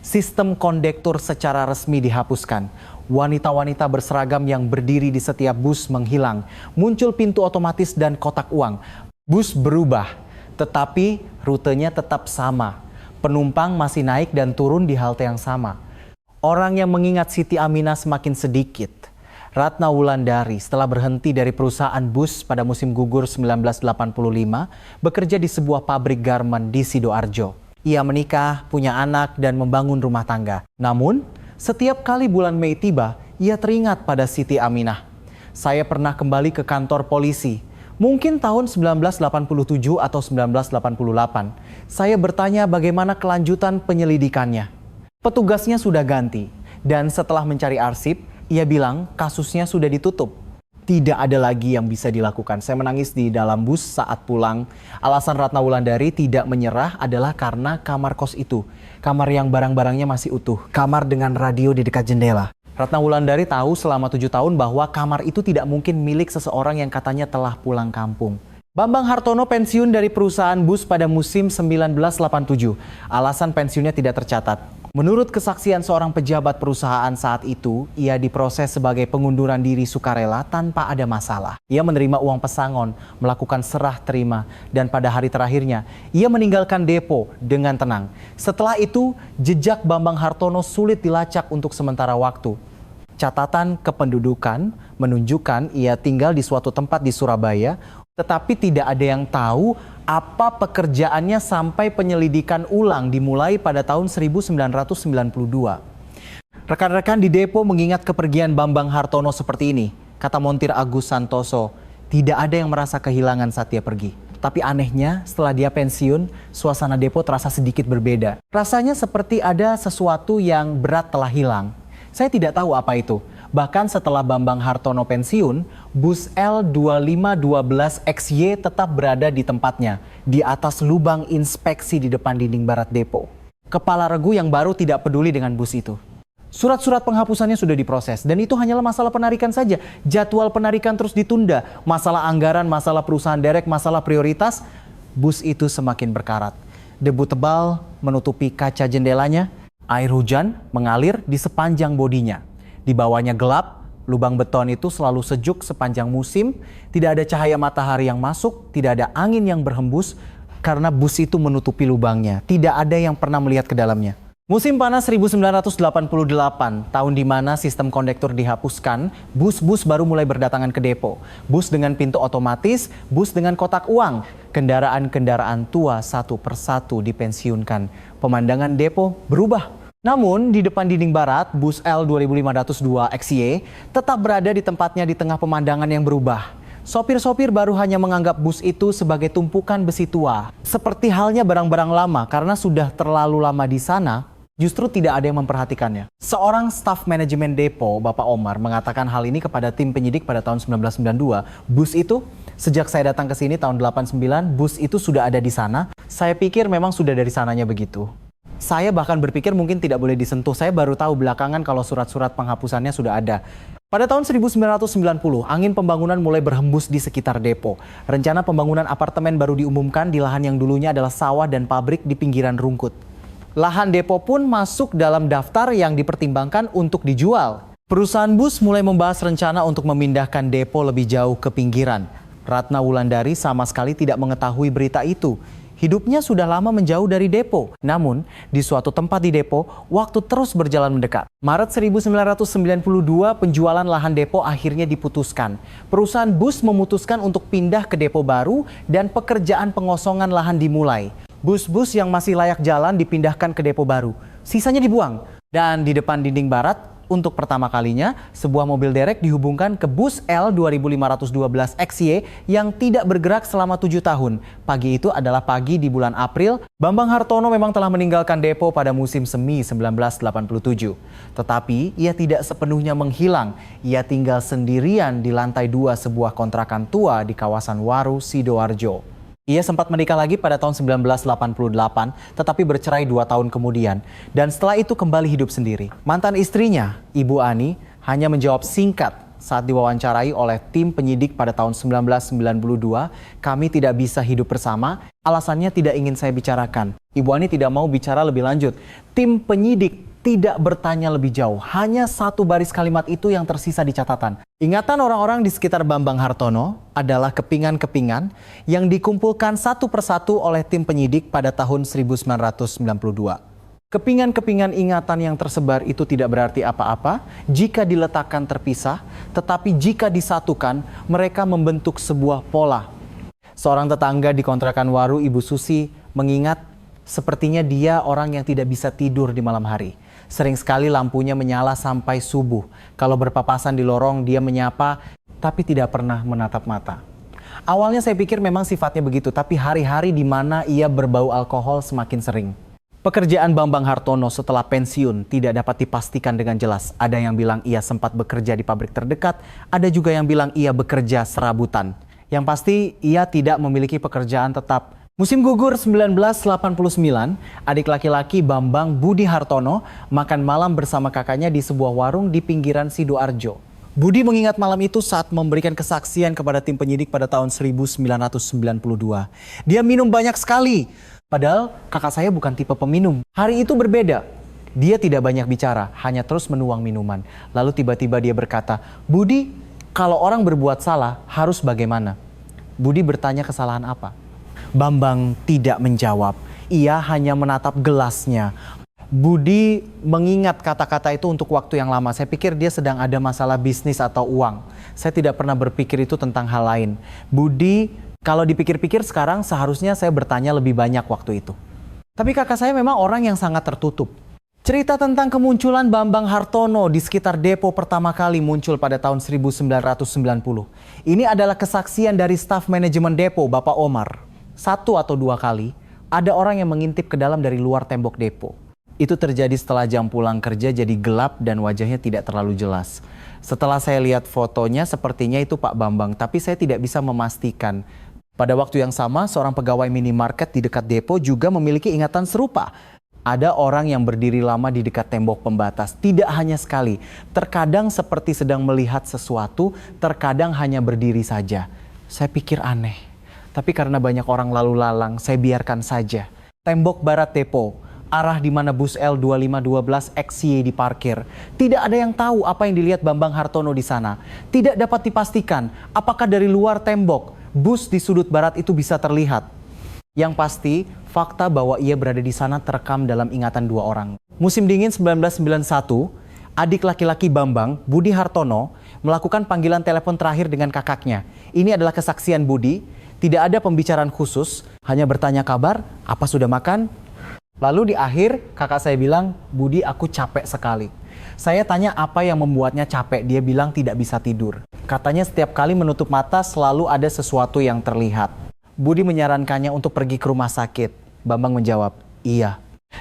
Speaker 3: sistem kondektur secara resmi dihapuskan. Wanita-wanita berseragam yang berdiri di setiap bus menghilang. Muncul pintu otomatis dan kotak uang. Bus berubah, tetapi rutenya tetap sama. Penumpang masih naik dan turun di halte yang sama. Orang yang mengingat Siti Aminah semakin sedikit. Ratna Wulandari setelah berhenti dari perusahaan bus pada musim gugur 1985, bekerja di sebuah pabrik garmen di Sidoarjo. Ia menikah, punya anak, dan membangun rumah tangga. Namun, setiap kali bulan Mei tiba, ia teringat pada Siti Aminah. Saya pernah kembali ke kantor polisi. Mungkin tahun 1987 atau 1988. Saya bertanya bagaimana kelanjutan penyelidikannya. Petugasnya sudah ganti. Dan setelah mencari arsip, ia bilang kasusnya sudah ditutup. Tidak ada lagi yang bisa dilakukan. Saya menangis di dalam bus saat pulang. Alasan Ratna Wulandari tidak menyerah adalah karena kamar kos itu. Kamar yang barang-barangnya masih utuh. Kamar dengan radio di dekat jendela. Ratna Wulandari tahu selama 7 tahun bahwa kamar itu tidak mungkin milik seseorang yang katanya telah pulang kampung. Bambang Hartono pensiun dari perusahaan bus pada musim 1987. Alasan pensiunnya tidak tercatat. Menurut kesaksian seorang pejabat perusahaan saat itu, ia diproses sebagai pengunduran diri sukarela tanpa ada masalah. Ia menerima uang pesangon, melakukan serah terima, dan pada hari terakhirnya, ia meninggalkan depo dengan tenang. Setelah itu, jejak Bambang Hartono sulit dilacak untuk sementara waktu. Catatan kependudukan menunjukkan ia tinggal di suatu tempat di Surabaya, tetapi tidak ada yang tahu apa pekerjaannya sampai penyelidikan ulang dimulai pada tahun 1992. Rekan-rekan di depo mengingat kepergian Bambang Hartono seperti ini. Kata Montir Agus Santoso, tidak ada yang merasa kehilangan saat dia pergi. Tapi anehnya setelah dia pensiun, suasana depo terasa sedikit berbeda. Rasanya seperti ada sesuatu yang berat telah hilang. Saya tidak tahu apa itu. Bahkan setelah Bambang Hartono pensiun, bus L2512XY tetap berada di tempatnya, di atas lubang inspeksi di depan dinding barat depo. Kepala regu yang baru tidak peduli dengan bus itu. Surat-surat penghapusannya sudah diproses, dan itu hanyalah masalah penarikan saja. Jadwal penarikan terus ditunda, masalah anggaran, masalah perusahaan derek, masalah prioritas, bus itu semakin berkarat. Debu tebal menutupi kaca jendelanya, air hujan mengalir di sepanjang bodinya. Di bawahnya gelap, lubang beton itu selalu sejuk sepanjang musim, tidak ada cahaya matahari yang masuk, tidak ada angin yang berhembus karena bus itu menutupi lubangnya. Tidak ada yang pernah melihat ke dalamnya. Musim panas 1988, tahun di mana sistem kondektur dihapuskan, bus-bus baru mulai berdatangan ke depo. Bus dengan pintu otomatis, bus dengan kotak uang. Kendaraan-kendaraan tua satu persatu dipensiunkan. Pemandangan depo berubah. Namun, di depan dinding barat, bus L2502XY tetap berada di tempatnya di tengah pemandangan yang berubah. Sopir-sopir baru hanya menganggap bus itu sebagai tumpukan besi tua. Seperti halnya barang-barang lama, karena sudah terlalu lama di sana, justru tidak ada yang memperhatikannya. Seorang staf manajemen depo, Bapak Omar, mengatakan hal ini kepada tim penyidik pada tahun 1992. Bus itu, sejak saya datang ke sini tahun 89, bus itu sudah ada di sana. Saya pikir memang sudah dari sananya begitu. Saya bahkan berpikir mungkin tidak boleh disentuh. Saya baru tahu belakangan kalau surat-surat penghapusannya sudah ada. Pada tahun 1990, angin pembangunan mulai berhembus di sekitar depo. Rencana pembangunan apartemen baru diumumkan di lahan yang dulunya adalah sawah dan pabrik di pinggiran Rungkut. Lahan depo pun masuk dalam daftar yang dipertimbangkan untuk dijual. Perusahaan bus mulai membahas rencana untuk memindahkan depo lebih jauh ke pinggiran. Ratna Wulandari sama sekali tidak mengetahui berita itu. Hidupnya sudah lama menjauh dari depo. Namun, di suatu tempat di depo, waktu terus berjalan mendekat. Maret 1992, penjualan lahan depo akhirnya diputuskan. Perusahaan bus memutuskan untuk pindah ke depo baru dan pekerjaan pengosongan lahan dimulai. Bus-bus yang masih layak jalan dipindahkan ke depo baru. Sisanya dibuang. Dan di depan dinding barat, untuk pertama kalinya, sebuah mobil derek dihubungkan ke bus L2512XY yang tidak bergerak selama 7 tahun. Pagi itu adalah pagi di bulan April. Bambang Hartono memang telah meninggalkan depo pada musim semi 1987. Tetapi ia tidak sepenuhnya menghilang. Ia tinggal sendirian di lantai 2 sebuah kontrakan tua di kawasan Waru, Sidoarjo. Ia sempat menikah lagi pada tahun 1988, tetapi bercerai 2 tahun kemudian. Dan setelah itu kembali hidup sendiri. Mantan istrinya, Ibu Ani, hanya menjawab singkat saat diwawancarai oleh tim penyidik pada tahun 1992, "Kami tidak bisa hidup bersama, alasannya tidak ingin saya bicarakan." Ibu Ani tidak mau bicara lebih lanjut. Tim penyidik tidak bertanya lebih jauh, hanya satu baris kalimat itu yang tersisa di catatan. Ingatan orang-orang di sekitar Bambang Hartono adalah kepingan-kepingan yang dikumpulkan satu persatu oleh tim penyidik pada tahun 1992. Kepingan-kepingan ingatan yang tersebar itu tidak berarti apa-apa jika diletakkan terpisah, tetapi jika disatukan, mereka membentuk sebuah pola. Seorang tetangga di kontrakan Waru, Ibu Susi, mengingat sepertinya dia orang yang tidak bisa tidur di malam hari. Sering sekali lampunya menyala sampai subuh. Kalau berpapasan di lorong, dia menyapa, tapi tidak pernah menatap mata. Awalnya saya pikir memang sifatnya begitu, tapi hari-hari di mana ia berbau alkohol semakin sering. Pekerjaan Bambang Hartono setelah pensiun tidak dapat dipastikan dengan jelas. Ada yang bilang ia sempat bekerja di pabrik terdekat, ada juga yang bilang ia bekerja serabutan. Yang pasti ia tidak memiliki pekerjaan tetap. Musim gugur 1989, adik laki-laki Bambang, Budi Hartono, makan malam bersama kakaknya di sebuah warung di pinggiran Sidoarjo. Budi mengingat malam itu saat memberikan kesaksian kepada tim penyidik pada tahun 1992. Dia minum banyak sekali. Padahal kakak saya bukan tipe peminum. Hari itu berbeda. Dia tidak banyak bicara, hanya terus menuang minuman. Lalu tiba-tiba dia berkata, "Budi, kalau orang berbuat salah, harus bagaimana?" Budi bertanya kesalahan apa. Bambang tidak menjawab. Ia hanya menatap gelasnya. Budi mengingat kata-kata itu untuk waktu yang lama. Saya pikir dia sedang ada masalah bisnis atau uang. Saya tidak pernah berpikir itu tentang hal lain. Budi, kalau dipikir-pikir sekarang seharusnya saya bertanya lebih banyak waktu itu. Tapi kakak saya memang orang yang sangat tertutup. Cerita tentang kemunculan Bambang Hartono di sekitar depo pertama kali muncul pada tahun 1990. Ini adalah kesaksian dari staf manajemen depo, Bapak Omar. 1 atau 2 kali, ada orang yang mengintip ke dalam dari luar tembok depo. Itu terjadi setelah jam pulang kerja jadi gelap dan wajahnya tidak terlalu jelas. Setelah saya lihat fotonya sepertinya itu Pak Bambang, tapi saya tidak bisa memastikan. Pada waktu yang sama, seorang pegawai minimarket di dekat depo juga memiliki ingatan serupa. Ada orang yang berdiri lama di dekat tembok pembatas, tidak hanya sekali. Terkadang seperti sedang melihat sesuatu, terkadang hanya berdiri saja. Saya pikir aneh. Tapi karena banyak orang lalu lalang, saya biarkan saja. Tembok barat depo, arah di mana bus L2512 XY diparkir. Tidak ada yang tahu apa yang dilihat Bambang Hartono di sana. Tidak dapat dipastikan apakah dari luar tembok, bus di sudut barat itu bisa terlihat. Yang pasti, fakta bahwa ia berada di sana terekam dalam ingatan 2 orang. Musim dingin 1991, adik laki-laki Bambang, Budi Hartono, melakukan panggilan telepon terakhir dengan kakaknya. Ini adalah kesaksian Budi. Tidak ada pembicaraan khusus, hanya bertanya kabar, apa sudah makan? Lalu di akhir kakak saya bilang, "Budi, aku capek sekali." Saya tanya apa yang membuatnya capek, dia bilang tidak bisa tidur. Katanya setiap kali menutup mata selalu ada sesuatu yang terlihat. Budi menyarankannya untuk pergi ke rumah sakit. Bambang menjawab, "Iya."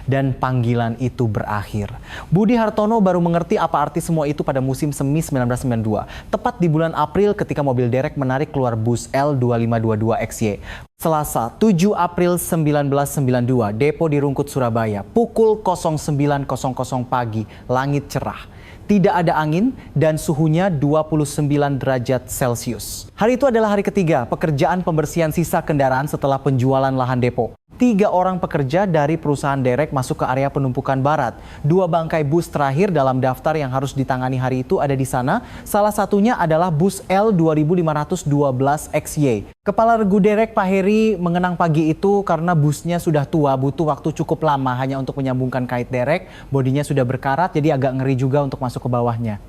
Speaker 3: Dan panggilan itu berakhir. Budi Hartono baru mengerti apa arti semua itu pada musim semi 1992. Tepat di bulan April ketika mobil derek menarik keluar bus L2522 XY. Selasa 7 April 1992, depo di Rungkut, Surabaya. Pukul 09.00 pagi, langit cerah. Tidak ada angin dan suhunya 29 derajat Celcius. Hari itu adalah hari ketiga pekerjaan pembersihan sisa kendaraan setelah penjualan lahan depo. 3 orang pekerja dari perusahaan derek masuk ke area penumpukan barat. 2 bangkai bus terakhir dalam daftar yang harus ditangani hari itu ada di sana. Salah satunya adalah bus L2512 XY. Kepala regu derek Pak Heri mengenang pagi itu karena busnya sudah tua, butuh waktu cukup lama hanya untuk menyambungkan kait derek. Bodinya sudah berkarat jadi agak ngeri juga untuk masuk ke bawahnya.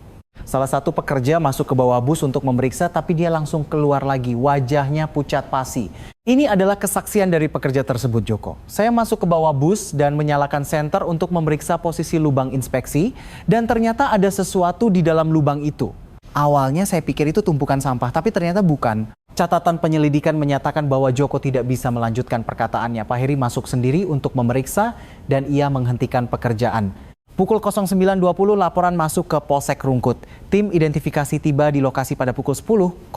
Speaker 3: Salah satu pekerja masuk ke bawah bus untuk memeriksa tapi dia langsung keluar lagi, wajahnya pucat pasi. Ini adalah kesaksian dari pekerja tersebut, Joko. Saya masuk ke bawah bus dan menyalakan senter untuk memeriksa posisi lubang inspeksi dan ternyata ada sesuatu di dalam lubang itu. Awalnya saya pikir itu tumpukan sampah tapi ternyata bukan. Catatan penyelidikan menyatakan bahwa Joko tidak bisa melanjutkan perkataannya. Pak Heri masuk sendiri untuk memeriksa dan ia menghentikan pekerjaan. Pukul 09.20 laporan masuk ke Polsek Rungkut. Tim identifikasi tiba di lokasi pada pukul 10.05.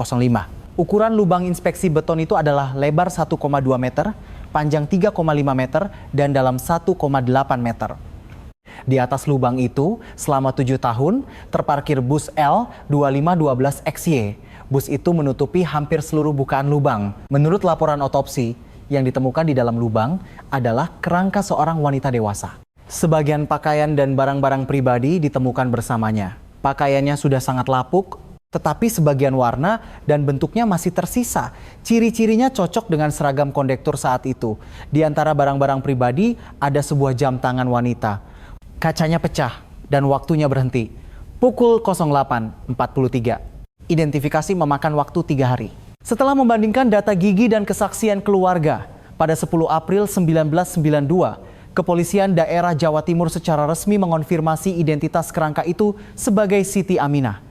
Speaker 3: Ukuran lubang inspeksi beton itu adalah lebar 1,2 meter, panjang 3,5 meter, dan dalam 1,8 meter. Di atas lubang itu, selama 7 tahun, terparkir bus L2512XY. Bus itu menutupi hampir seluruh bukaan lubang. Menurut laporan otopsi, yang ditemukan di dalam lubang adalah kerangka seorang wanita dewasa. Sebagian pakaian dan barang-barang pribadi ditemukan bersamanya. Pakaiannya sudah sangat lapuk, tetapi sebagian warna dan bentuknya masih tersisa. Ciri-cirinya cocok dengan seragam kondektur saat itu. Di antara barang-barang pribadi ada sebuah jam tangan wanita. Kacanya pecah dan waktunya berhenti. Pukul 08.43. Identifikasi memakan waktu 3 hari. Setelah membandingkan data gigi dan kesaksian keluarga, pada 10 April 1992, Kepolisian Daerah Jawa Timur secara resmi mengonfirmasi identitas kerangka itu sebagai Siti Aminah.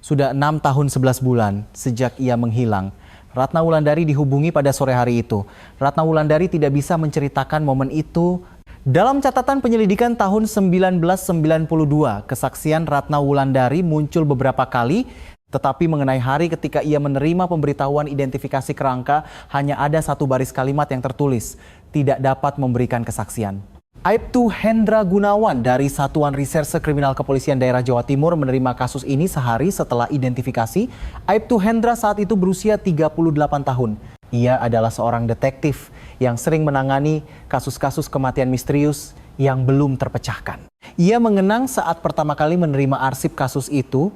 Speaker 3: Sudah 6 tahun 11 bulan sejak ia menghilang. Ratna Wulandari dihubungi pada sore hari itu. Ratna Wulandari tidak bisa menceritakan momen itu. Dalam catatan penyelidikan tahun 1992, kesaksian Ratna Wulandari muncul beberapa kali, tetapi mengenai hari ketika ia menerima pemberitahuan identifikasi kerangka, hanya ada satu baris kalimat yang tertulis, tidak dapat memberikan kesaksian. Aibtu Hendra Gunawan dari Satuan Reserse Kriminal Kepolisian Daerah Jawa Timur menerima kasus ini sehari setelah identifikasi. Aibtu Hendra saat itu berusia 38 tahun. Ia adalah seorang detektif yang sering menangani kasus-kasus kematian misterius yang belum terpecahkan. Ia mengenang saat pertama kali menerima arsip kasus itu.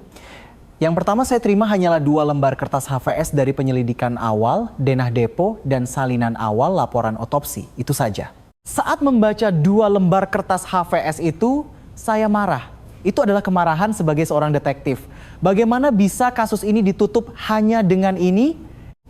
Speaker 3: Yang pertama saya terima hanyalah 2 lembar kertas HVS dari penyelidikan awal, denah depo, dan salinan awal laporan otopsi. Itu saja. Saat membaca 2 lembar kertas HVS itu, saya marah. Itu adalah kemarahan sebagai seorang detektif. Bagaimana bisa kasus ini ditutup hanya dengan ini?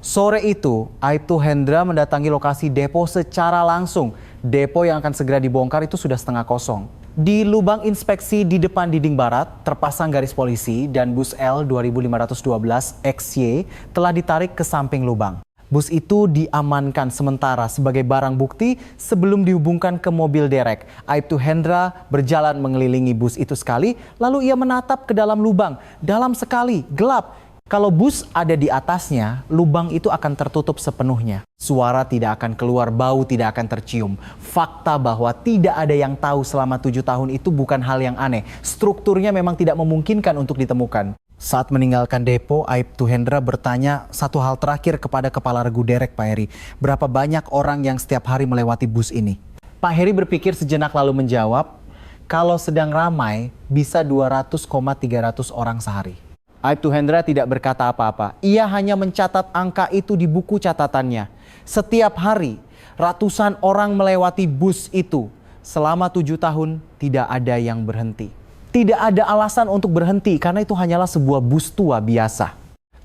Speaker 3: Sore itu, Aibtu Hendra mendatangi lokasi depo secara langsung. Depo yang akan segera dibongkar itu sudah setengah kosong. Di lubang inspeksi di depan dinding barat, terpasang garis polisi dan bus L2512XY telah ditarik ke samping lubang. Bus itu diamankan sementara sebagai barang bukti sebelum dihubungkan ke mobil derek. Aibtu Hendra berjalan mengelilingi bus itu sekali, lalu ia menatap ke dalam lubang. Dalam sekali, gelap. Kalau bus ada di atasnya, lubang itu akan tertutup sepenuhnya. Suara tidak akan keluar, bau tidak akan tercium. Fakta bahwa tidak ada yang tahu selama 7 tahun itu bukan hal yang aneh. Strukturnya memang tidak memungkinkan untuk ditemukan. Saat meninggalkan depo, Aibtu Hendra bertanya satu hal terakhir kepada Kepala Regu Derek, Pak Heri. Berapa banyak orang yang setiap hari melewati bus ini? Pak Heri berpikir sejenak lalu menjawab, kalau sedang ramai bisa 200,300 orang sehari. Aibtu Hendra tidak berkata apa-apa. Ia hanya mencatat angka itu di buku catatannya. Setiap hari, ratusan orang melewati bus itu. Selama 7 tahun, tidak ada yang berhenti. Tidak ada alasan untuk berhenti karena itu hanyalah sebuah bus tua biasa.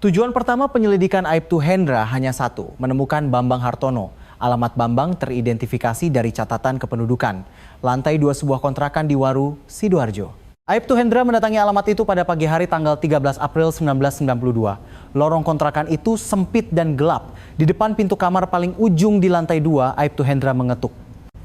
Speaker 3: Tujuan pertama penyelidikan Aibtu Hendra hanya satu, menemukan Bambang Hartono. Alamat Bambang teridentifikasi dari catatan kependudukan. Lantai 2 sebuah kontrakan di Waru, Sidoarjo. Aibtu Hendra mendatangi alamat itu pada pagi hari tanggal 13 April 1992. Lorong kontrakan itu sempit dan gelap. Di depan pintu kamar paling ujung di lantai 2, Aibtu Hendra mengetuk.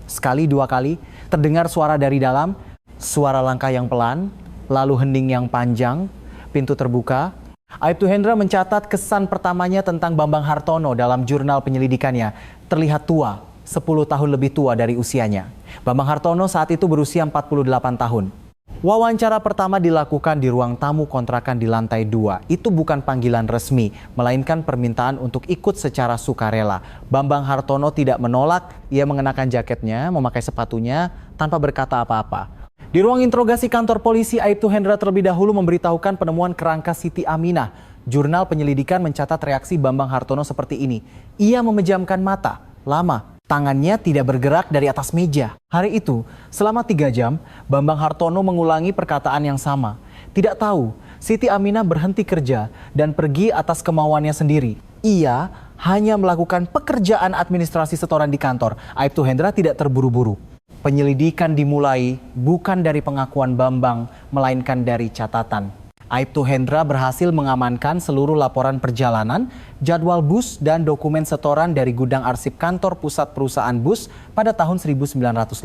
Speaker 3: Sekali 2 kali, terdengar suara dari dalam, suara langkah yang pelan, lalu hening yang panjang, pintu terbuka. Aibtu Hendra mencatat kesan pertamanya tentang Bambang Hartono dalam jurnal penyelidikannya. Terlihat tua, 10 tahun lebih tua dari usianya. Bambang Hartono saat itu berusia 48 tahun. Wawancara pertama dilakukan di ruang tamu kontrakan di lantai 2. Itu bukan panggilan resmi, melainkan permintaan untuk ikut secara sukarela. Bambang Hartono tidak menolak, ia mengenakan jaketnya, memakai sepatunya, tanpa berkata apa-apa. Di ruang interogasi kantor polisi, Aibtu Hendra terlebih dahulu memberitahukan penemuan kerangka Siti Aminah. Jurnal penyelidikan mencatat reaksi Bambang Hartono seperti ini. Ia memejamkan mata, lama. Tangannya tidak bergerak dari atas meja. Hari itu, selama 3 jam, Bambang Hartono mengulangi perkataan yang sama. Tidak tahu, Siti Aminah berhenti kerja dan pergi atas kemauannya sendiri. Ia hanya melakukan pekerjaan administrasi setoran di kantor. Aibtu Hendra tidak terburu-buru. Penyelidikan dimulai bukan dari pengakuan Bambang, melainkan dari catatan. Aibtu Hendra berhasil mengamankan seluruh laporan perjalanan, jadwal bus, dan dokumen setoran dari gudang arsip kantor pusat perusahaan bus pada tahun 1985.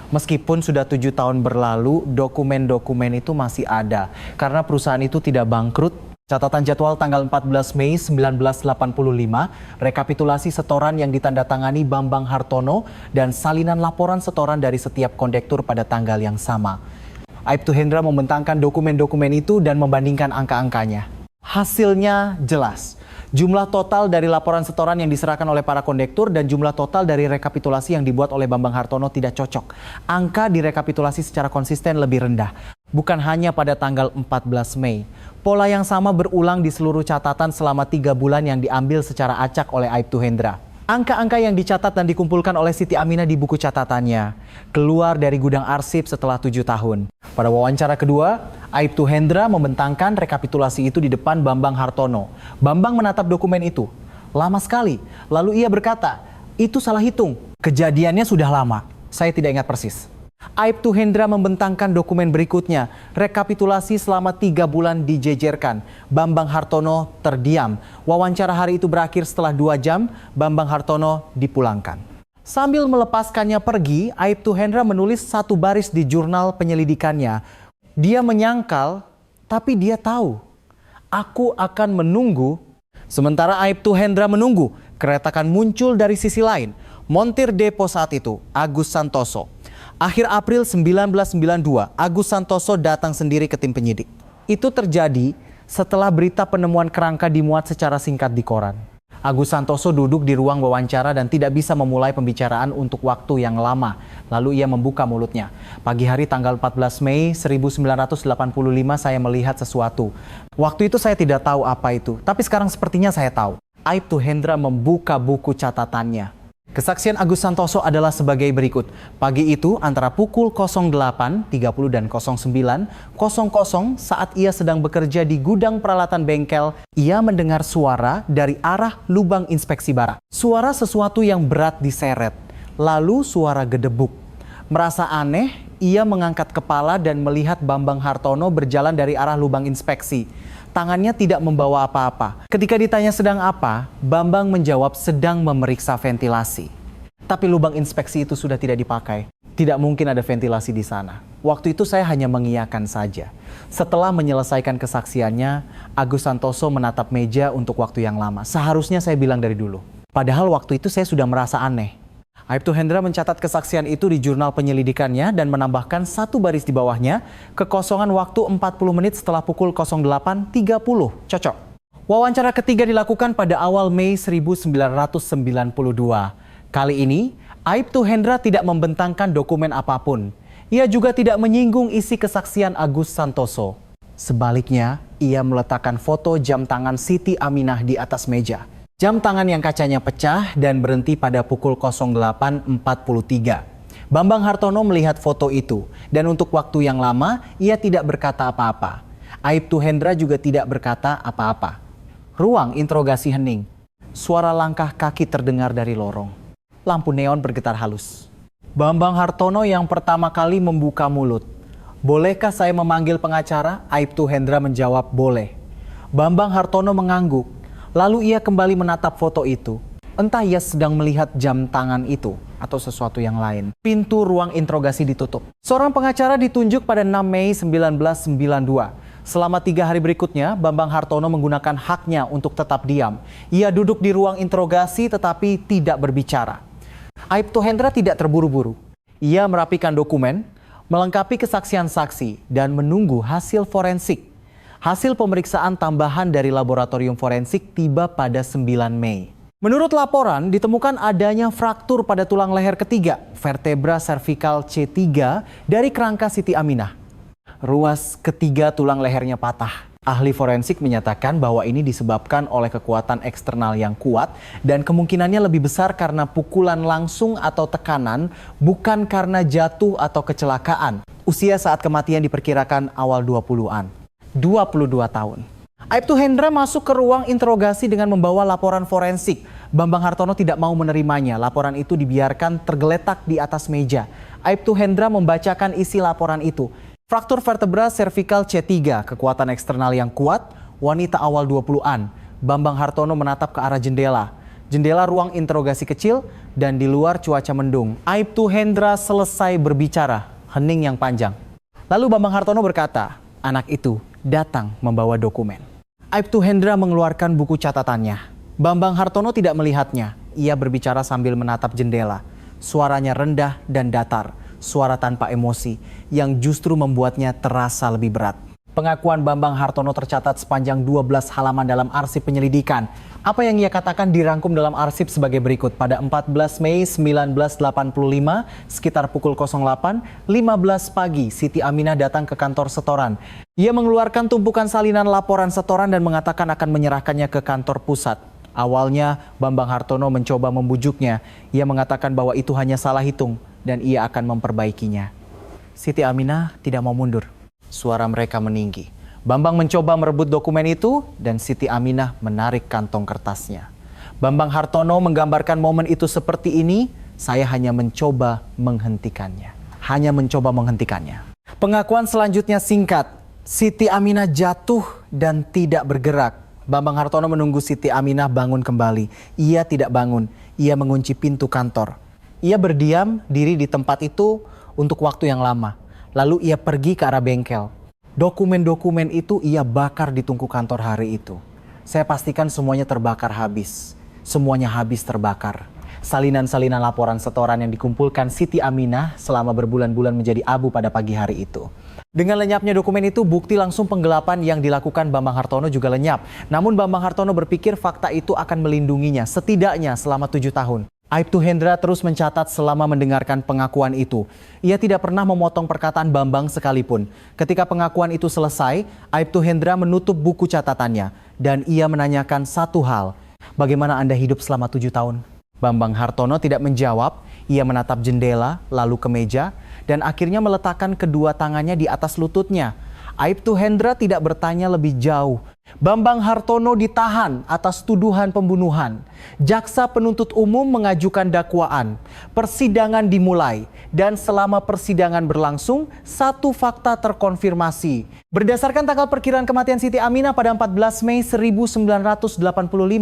Speaker 3: Meskipun sudah 7 tahun berlalu, dokumen-dokumen itu masih ada. Karena perusahaan itu tidak bangkrut, Catatan jadwal tanggal 14 Mei 1985, rekapitulasi setoran yang ditandatangani Bambang Hartono dan salinan laporan setoran dari setiap kondektur pada tanggal yang sama. Aibtu Hendra membentangkan dokumen-dokumen itu dan membandingkan angka-angkanya. Hasilnya jelas. Jumlah total dari laporan setoran yang diserahkan oleh para kondektur dan jumlah total dari rekapitulasi yang dibuat oleh Bambang Hartono tidak cocok. Angka direkapitulasi secara konsisten lebih rendah. Bukan hanya pada tanggal 14 Mei. Pola yang sama berulang di seluruh catatan selama 3 bulan yang diambil secara acak oleh Aibtu Hendra. Angka-angka yang dicatat dan dikumpulkan oleh Siti Aminah di buku catatannya keluar dari gudang arsip setelah 7 tahun. Pada wawancara kedua, Aibtu Hendra membentangkan rekapitulasi itu di depan Bambang Hartono. Bambang menatap dokumen itu. Lama sekali. Lalu ia berkata, itu salah hitung. Kejadiannya sudah lama. Saya tidak ingat persis. Aibtu Hendra membentangkan dokumen berikutnya. Rekapitulasi selama 3 bulan dijejerkan. Bambang Hartono terdiam. Wawancara hari itu berakhir setelah 2 jam. Bambang Hartono dipulangkan. Sambil melepaskannya pergi, Aibtu Hendra menulis 1 baris di jurnal penyelidikannya. Dia menyangkal, tapi dia tahu. Aku akan menunggu. Sementara Aibtu Hendra menunggu, keretakan muncul dari sisi lain. Montir depo saat itu, Agus Santoso. Akhir April 1992, Agus Santoso datang sendiri ke tim penyidik. Itu terjadi setelah berita penemuan kerangka dimuat secara singkat di koran. Agus Santoso duduk di ruang wawancara dan tidak bisa memulai pembicaraan untuk waktu yang lama. Lalu ia membuka mulutnya. Pagi hari tanggal 14 Mei 1985 saya melihat sesuatu. Waktu itu saya tidak tahu apa itu, tapi sekarang sepertinya saya tahu. Aibtu Hendra membuka buku catatannya. Kesaksian Agus Santoso adalah sebagai berikut. Pagi itu antara pukul 08.30 dan 09.00 saat ia sedang bekerja di gudang peralatan bengkel, ia mendengar suara dari arah lubang inspeksi bara. Suara sesuatu yang berat diseret, lalu suara gedebuk. Merasa aneh, ia mengangkat kepala dan melihat Bambang Hartono berjalan dari arah lubang inspeksi. Tangannya tidak membawa apa-apa. Ketika ditanya sedang apa, Bambang menjawab sedang memeriksa ventilasi. Tapi lubang inspeksi itu sudah tidak dipakai. Tidak mungkin ada ventilasi di sana. Waktu itu saya hanya mengiyakan saja. Setelah menyelesaikan kesaksiannya, Agus Santoso menatap meja untuk waktu yang lama. Seharusnya saya bilang dari dulu. Padahal waktu itu saya sudah merasa aneh. Aibtu Hendra mencatat kesaksian itu di jurnal penyelidikannya dan menambahkan 1 baris di bawahnya, kekosongan waktu 40 menit setelah pukul 08.30. Cocok. Wawancara ketiga dilakukan pada awal Mei 1992. Kali ini, Aibtu Hendra tidak membentangkan dokumen apapun. Ia juga tidak menyinggung isi kesaksian Agus Santoso. Sebaliknya, ia meletakkan foto jam tangan Siti Aminah di atas meja. Jam tangan yang kacanya pecah dan berhenti pada pukul 08.43. Bambang Hartono melihat foto itu dan untuk waktu yang lama ia tidak berkata apa-apa. Aibtu Hendra juga tidak berkata apa-apa. Ruang interogasi hening. Suara langkah kaki terdengar dari lorong. Lampu neon bergetar halus. Bambang Hartono yang pertama kali membuka mulut. Bolehkah saya memanggil pengacara? Aibtu Hendra menjawab boleh. Bambang Hartono mengangguk. Lalu ia kembali menatap foto itu. Entah ia sedang melihat jam tangan itu atau sesuatu yang lain. Pintu ruang interogasi ditutup. Seorang pengacara ditunjuk pada 6 Mei 1992. Selama 3 hari berikutnya, Bambang Hartono menggunakan haknya untuk tetap diam. Ia duduk di ruang interogasi tetapi tidak berbicara. Aibtu Hendra tidak terburu-buru. Ia merapikan dokumen, melengkapi kesaksian saksi, dan menunggu hasil forensik. Hasil pemeriksaan tambahan dari laboratorium forensik tiba pada 9 Mei. Menurut laporan, ditemukan adanya fraktur pada tulang leher ketiga, vertebra cervical C3 dari kerangka Siti Aminah. Ruas ketiga tulang lehernya patah. Ahli forensik menyatakan bahwa ini disebabkan oleh kekuatan eksternal yang kuat dan kemungkinannya lebih besar karena pukulan langsung atau tekanan, bukan karena jatuh atau kecelakaan. Usia saat kematian diperkirakan awal 20-an. 22 tahun. Aibtu Hendra masuk ke ruang interogasi dengan membawa laporan forensik. Bambang Hartono tidak mau menerimanya. Laporan itu dibiarkan tergeletak di atas meja. Aibtu Hendra membacakan isi laporan itu. Fraktur vertebra cervical C3, kekuatan eksternal yang kuat, wanita awal 20-an. Bambang Hartono menatap ke arah jendela. Jendela ruang interogasi kecil dan di luar cuaca mendung. Aibtu Hendra selesai berbicara, hening yang panjang. Lalu Bambang Hartono berkata, anak itu datang membawa dokumen. Aibtu Hendra mengeluarkan buku catatannya. Bambang Hartono tidak melihatnya. Ia berbicara sambil menatap jendela. Suaranya rendah dan datar, suara tanpa emosi yang justru membuatnya terasa lebih berat. Pengakuan Bambang Hartono tercatat sepanjang 12 halaman dalam arsip penyelidikan. Apa yang ia katakan dirangkum dalam arsip sebagai berikut. Pada 14 Mei 1985, sekitar pukul 08.15 pagi, Siti Aminah datang ke kantor setoran. Ia mengeluarkan tumpukan salinan laporan setoran dan mengatakan akan menyerahkannya ke kantor pusat. Awalnya, Bambang Hartono mencoba membujuknya. Ia mengatakan bahwa itu hanya salah hitung dan ia akan memperbaikinya. Siti Aminah tidak mau mundur. Suara mereka meninggi. Bambang mencoba merebut dokumen itu dan Siti Aminah menarik kantong kertasnya. Bambang Hartono menggambarkan momen itu seperti ini, saya hanya mencoba menghentikannya. Pengakuan selanjutnya singkat. Siti Aminah jatuh dan tidak bergerak. Bambang Hartono menunggu Siti Aminah bangun kembali. Ia tidak bangun, ia mengunci pintu kantor. Ia berdiam diri di tempat itu untuk waktu yang lama. Lalu ia pergi ke arah bengkel. Dokumen-dokumen itu ia bakar di tungku kantor hari itu. Saya pastikan semuanya terbakar habis. Semuanya habis terbakar. Salinan-salinan laporan setoran yang dikumpulkan Siti Aminah selama berbulan-bulan menjadi abu pada pagi hari itu. Dengan lenyapnya dokumen itu, bukti langsung penggelapan yang dilakukan Bambang Hartono juga lenyap. Namun Bambang Hartono berpikir fakta itu akan melindunginya setidaknya selama 7 tahun. Aibtu Hendra terus mencatat selama mendengarkan pengakuan itu. Ia tidak pernah memotong perkataan Bambang sekalipun. Ketika pengakuan itu selesai, Aibtu Hendra menutup buku catatannya. Dan ia menanyakan satu hal, bagaimana Anda hidup selama 7 tahun? Bambang Hartono tidak menjawab, ia menatap jendela, lalu ke meja, dan akhirnya meletakkan kedua tangannya di atas lututnya. Aibtu Hendra tidak bertanya lebih jauh. Bambang Hartono ditahan atas tuduhan pembunuhan. Jaksa penuntut umum mengajukan dakwaan. Persidangan dimulai dan selama persidangan berlangsung, satu fakta terkonfirmasi. Berdasarkan tanggal perkiraan kematian Siti Aminah pada 14 Mei 1985,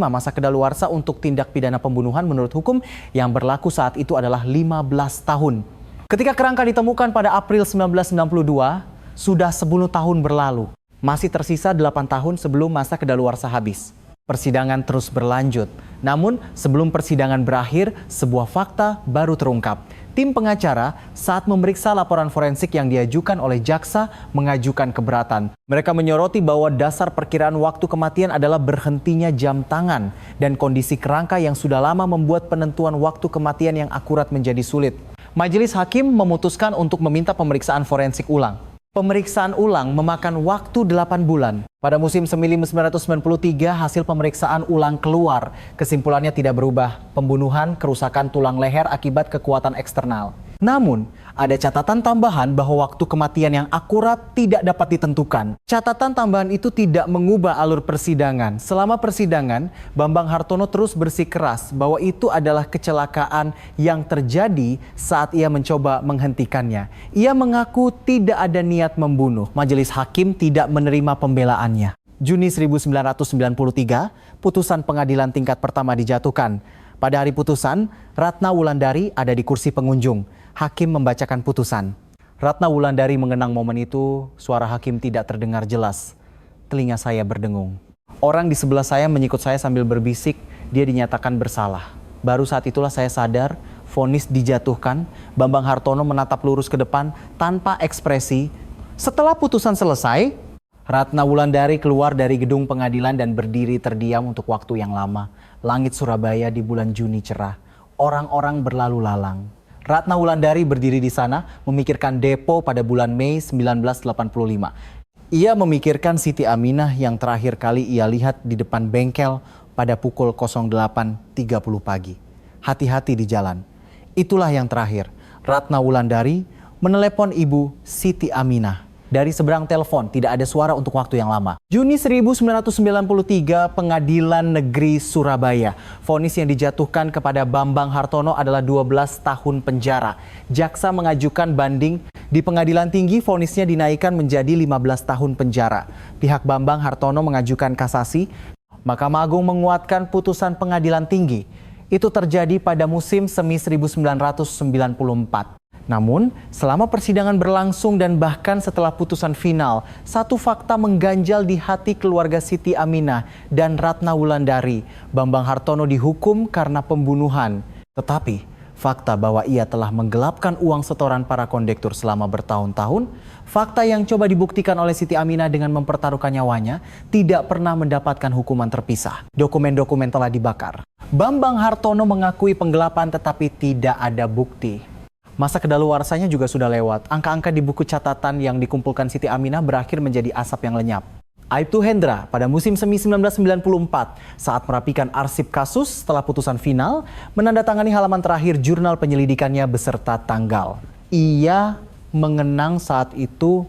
Speaker 3: masa kedaluarsa untuk tindak pidana pembunuhan menurut hukum yang berlaku saat itu adalah 15 tahun. Ketika kerangka ditemukan pada April 1992, sudah 10 tahun berlalu. Masih tersisa 8 tahun sebelum masa kedaluarsa habis. Persidangan terus berlanjut. Namun sebelum persidangan berakhir, sebuah fakta baru terungkap. Tim pengacara saat memeriksa laporan forensik yang diajukan oleh jaksa mengajukan keberatan. Mereka menyoroti bahwa dasar perkiraan waktu kematian adalah berhentinya jam tangan dan kondisi kerangka yang sudah lama membuat penentuan waktu kematian yang akurat menjadi sulit. Majelis hakim memutuskan untuk meminta pemeriksaan forensik ulang. Pemeriksaan ulang memakan waktu 8 bulan. Pada musim semi 1993, hasil pemeriksaan ulang keluar. Kesimpulannya tidak berubah. Pembunuhan, kerusakan tulang leher akibat kekuatan eksternal. Namun, ada catatan tambahan bahwa waktu kematian yang akurat tidak dapat ditentukan. Catatan tambahan itu tidak mengubah alur persidangan. Selama persidangan, Bambang Hartono terus bersikeras bahwa itu adalah kecelakaan yang terjadi saat ia mencoba menghentikannya. Ia mengaku tidak ada niat membunuh. Majelis hakim tidak menerima pembelaannya. Juni 1993, putusan pengadilan tingkat pertama dijatuhkan. Pada hari putusan, Ratna Wulandari ada di kursi pengunjung. Hakim membacakan putusan. Ratna Wulandari mengenang momen itu, suara hakim tidak terdengar jelas. Telinga saya berdengung. Orang di sebelah saya menyikut saya sambil berbisik, dia dinyatakan bersalah. Baru saat itulah saya sadar, vonis dijatuhkan. Bambang Hartono menatap lurus ke depan tanpa ekspresi. Setelah putusan selesai, Ratna Wulandari keluar dari gedung pengadilan dan berdiri terdiam untuk waktu yang lama. Langit Surabaya di bulan Juni cerah. Orang-orang berlalu lalang. Ratna Wulandari berdiri di sana memikirkan Depo pada bulan Mei 1985. Ia memikirkan Siti Aminah yang terakhir kali ia lihat di depan bengkel pada pukul 08.30 pagi. Hati-hati di jalan. Itulah yang terakhir. Ratna Wulandari menelepon ibu Siti Aminah. Dari seberang telepon tidak ada suara untuk waktu yang lama. Juni 1993, Pengadilan Negeri Surabaya. Vonis yang dijatuhkan kepada Bambang Hartono adalah 12 tahun penjara. Jaksa mengajukan banding. Di Pengadilan Tinggi, vonisnya dinaikkan menjadi 15 tahun penjara. Pihak Bambang Hartono mengajukan kasasi. Mahkamah Agung menguatkan putusan Pengadilan Tinggi. Itu terjadi pada musim semi 1994. Namun, selama persidangan berlangsung dan bahkan setelah putusan final, satu fakta mengganjal di hati keluarga Siti Aminah dan Ratna Wulandari. Bambang Hartono dihukum karena pembunuhan. Tetapi, fakta bahwa ia telah menggelapkan uang setoran para kondektur selama bertahun-tahun, fakta yang coba dibuktikan oleh Siti Aminah dengan mempertaruhkan nyawanya, tidak pernah mendapatkan hukuman terpisah. Dokumen-dokumen telah dibakar. Bambang Hartono mengakui penggelapan tetapi tidak ada bukti. Masa kedaluarsanya juga sudah lewat. Angka-angka di buku catatan yang dikumpulkan Siti Aminah berakhir menjadi asap yang lenyap. Aibtu Hendra pada musim semi 1994 saat merapikan arsip kasus setelah putusan final, menandatangani halaman terakhir jurnal penyelidikannya beserta tanggal. Ia mengenang saat itu,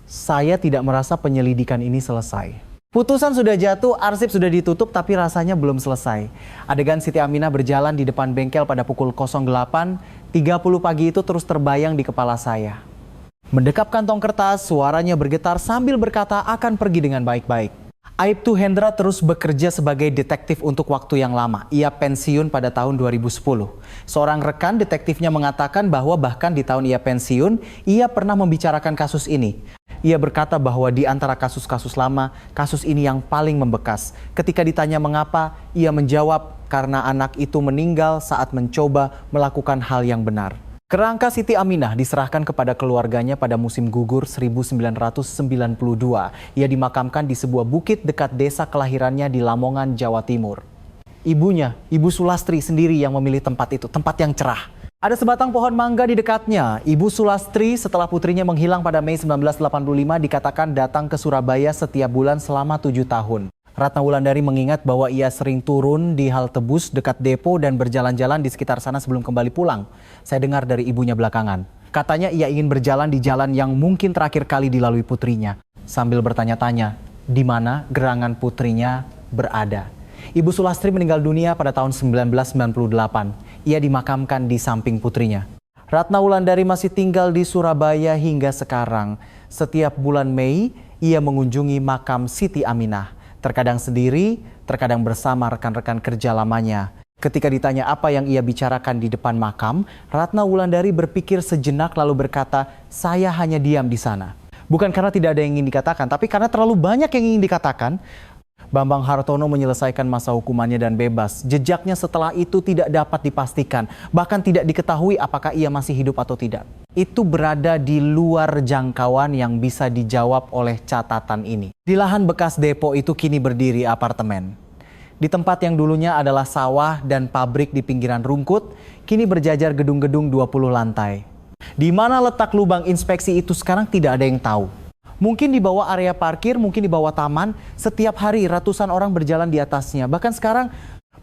Speaker 3: saya tidak merasa penyelidikan ini selesai. Putusan sudah jatuh, arsip sudah ditutup, tapi rasanya belum selesai. Adegan Siti Aminah berjalan di depan bengkel pada pukul 08.30 pagi itu terus terbayang di kepala saya. Mendekap kantong kertas, suaranya bergetar sambil berkata akan pergi dengan baik-baik. Aibtu Hendra terus bekerja sebagai detektif untuk waktu yang lama. Ia pensiun pada tahun 2010. Seorang rekan detektifnya mengatakan bahwa bahkan di tahun ia pensiun, ia pernah membicarakan kasus ini. Ia berkata bahwa di antara kasus-kasus lama, kasus ini yang paling membekas. Ketika ditanya mengapa, ia menjawab karena anak itu meninggal saat mencoba melakukan hal yang benar. Kerangka Siti Aminah diserahkan kepada keluarganya pada musim gugur 1992. Ia dimakamkan di sebuah bukit dekat desa kelahirannya di Lamongan, Jawa Timur. Ibunya, Ibu Sulastri sendiri yang memilih tempat itu, tempat yang cerah. Ada sebatang pohon mangga di dekatnya. Ibu Sulastri setelah putrinya menghilang pada Mei 1985 dikatakan datang ke Surabaya setiap bulan selama 7 tahun. Ratna Wulandari mengingat bahwa ia sering turun di halte bus dekat depo dan berjalan-jalan di sekitar sana sebelum kembali pulang. Saya dengar dari ibunya belakangan. Katanya ia ingin berjalan di jalan yang mungkin terakhir kali dilalui putrinya. Sambil bertanya-tanya, di mana gerangan putrinya berada. Ibu Sulastri meninggal dunia pada tahun 1998. Ia dimakamkan di samping putrinya. Ratna Wulandari masih tinggal di Surabaya hingga sekarang. Setiap bulan Mei, ia mengunjungi makam Siti Aminah. Terkadang sendiri, terkadang bersama rekan-rekan kerja lamanya. Ketika ditanya apa yang ia bicarakan di depan makam, Ratna Wulandari berpikir sejenak lalu berkata, saya hanya diam di sana. Bukan karena tidak ada yang ingin dikatakan, tapi karena terlalu banyak yang ingin dikatakan. Bambang Hartono menyelesaikan masa hukumannya dan bebas. Jejaknya setelah itu tidak dapat dipastikan, bahkan tidak diketahui apakah ia masih hidup atau tidak. Itu berada di luar jangkauan yang bisa dijawab oleh catatan ini. Di lahan bekas depo itu kini berdiri apartemen. Di tempat yang dulunya adalah sawah dan pabrik di pinggiran Rungkut, kini berjajar gedung-gedung 20 lantai. Di mana letak lubang inspeksi itu sekarang tidak ada yang tahu. Mungkin di bawah area parkir, mungkin di bawah taman, setiap hari ratusan orang berjalan di atasnya. Bahkan sekarang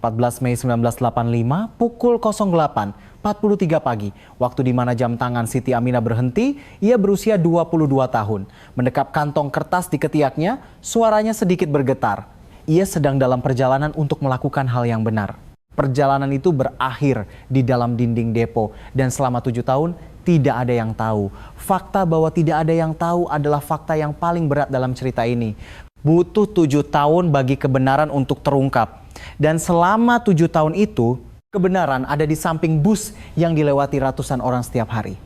Speaker 3: 14 Mei 1985 pukul 08.43 pagi, waktu di mana jam tangan Siti Aminah berhenti, ia berusia 22 tahun. Mendekap kantong kertas di ketiaknya, suaranya sedikit bergetar. Ia sedang dalam perjalanan untuk melakukan hal yang benar. Perjalanan itu berakhir di dalam dinding depo dan selama 7 tahun tidak ada yang tahu. Fakta bahwa tidak ada yang tahu adalah fakta yang paling berat dalam cerita ini. Butuh 7 tahun bagi kebenaran untuk terungkap. Dan selama 7 tahun itu, kebenaran ada di samping bus yang dilewati ratusan orang setiap hari.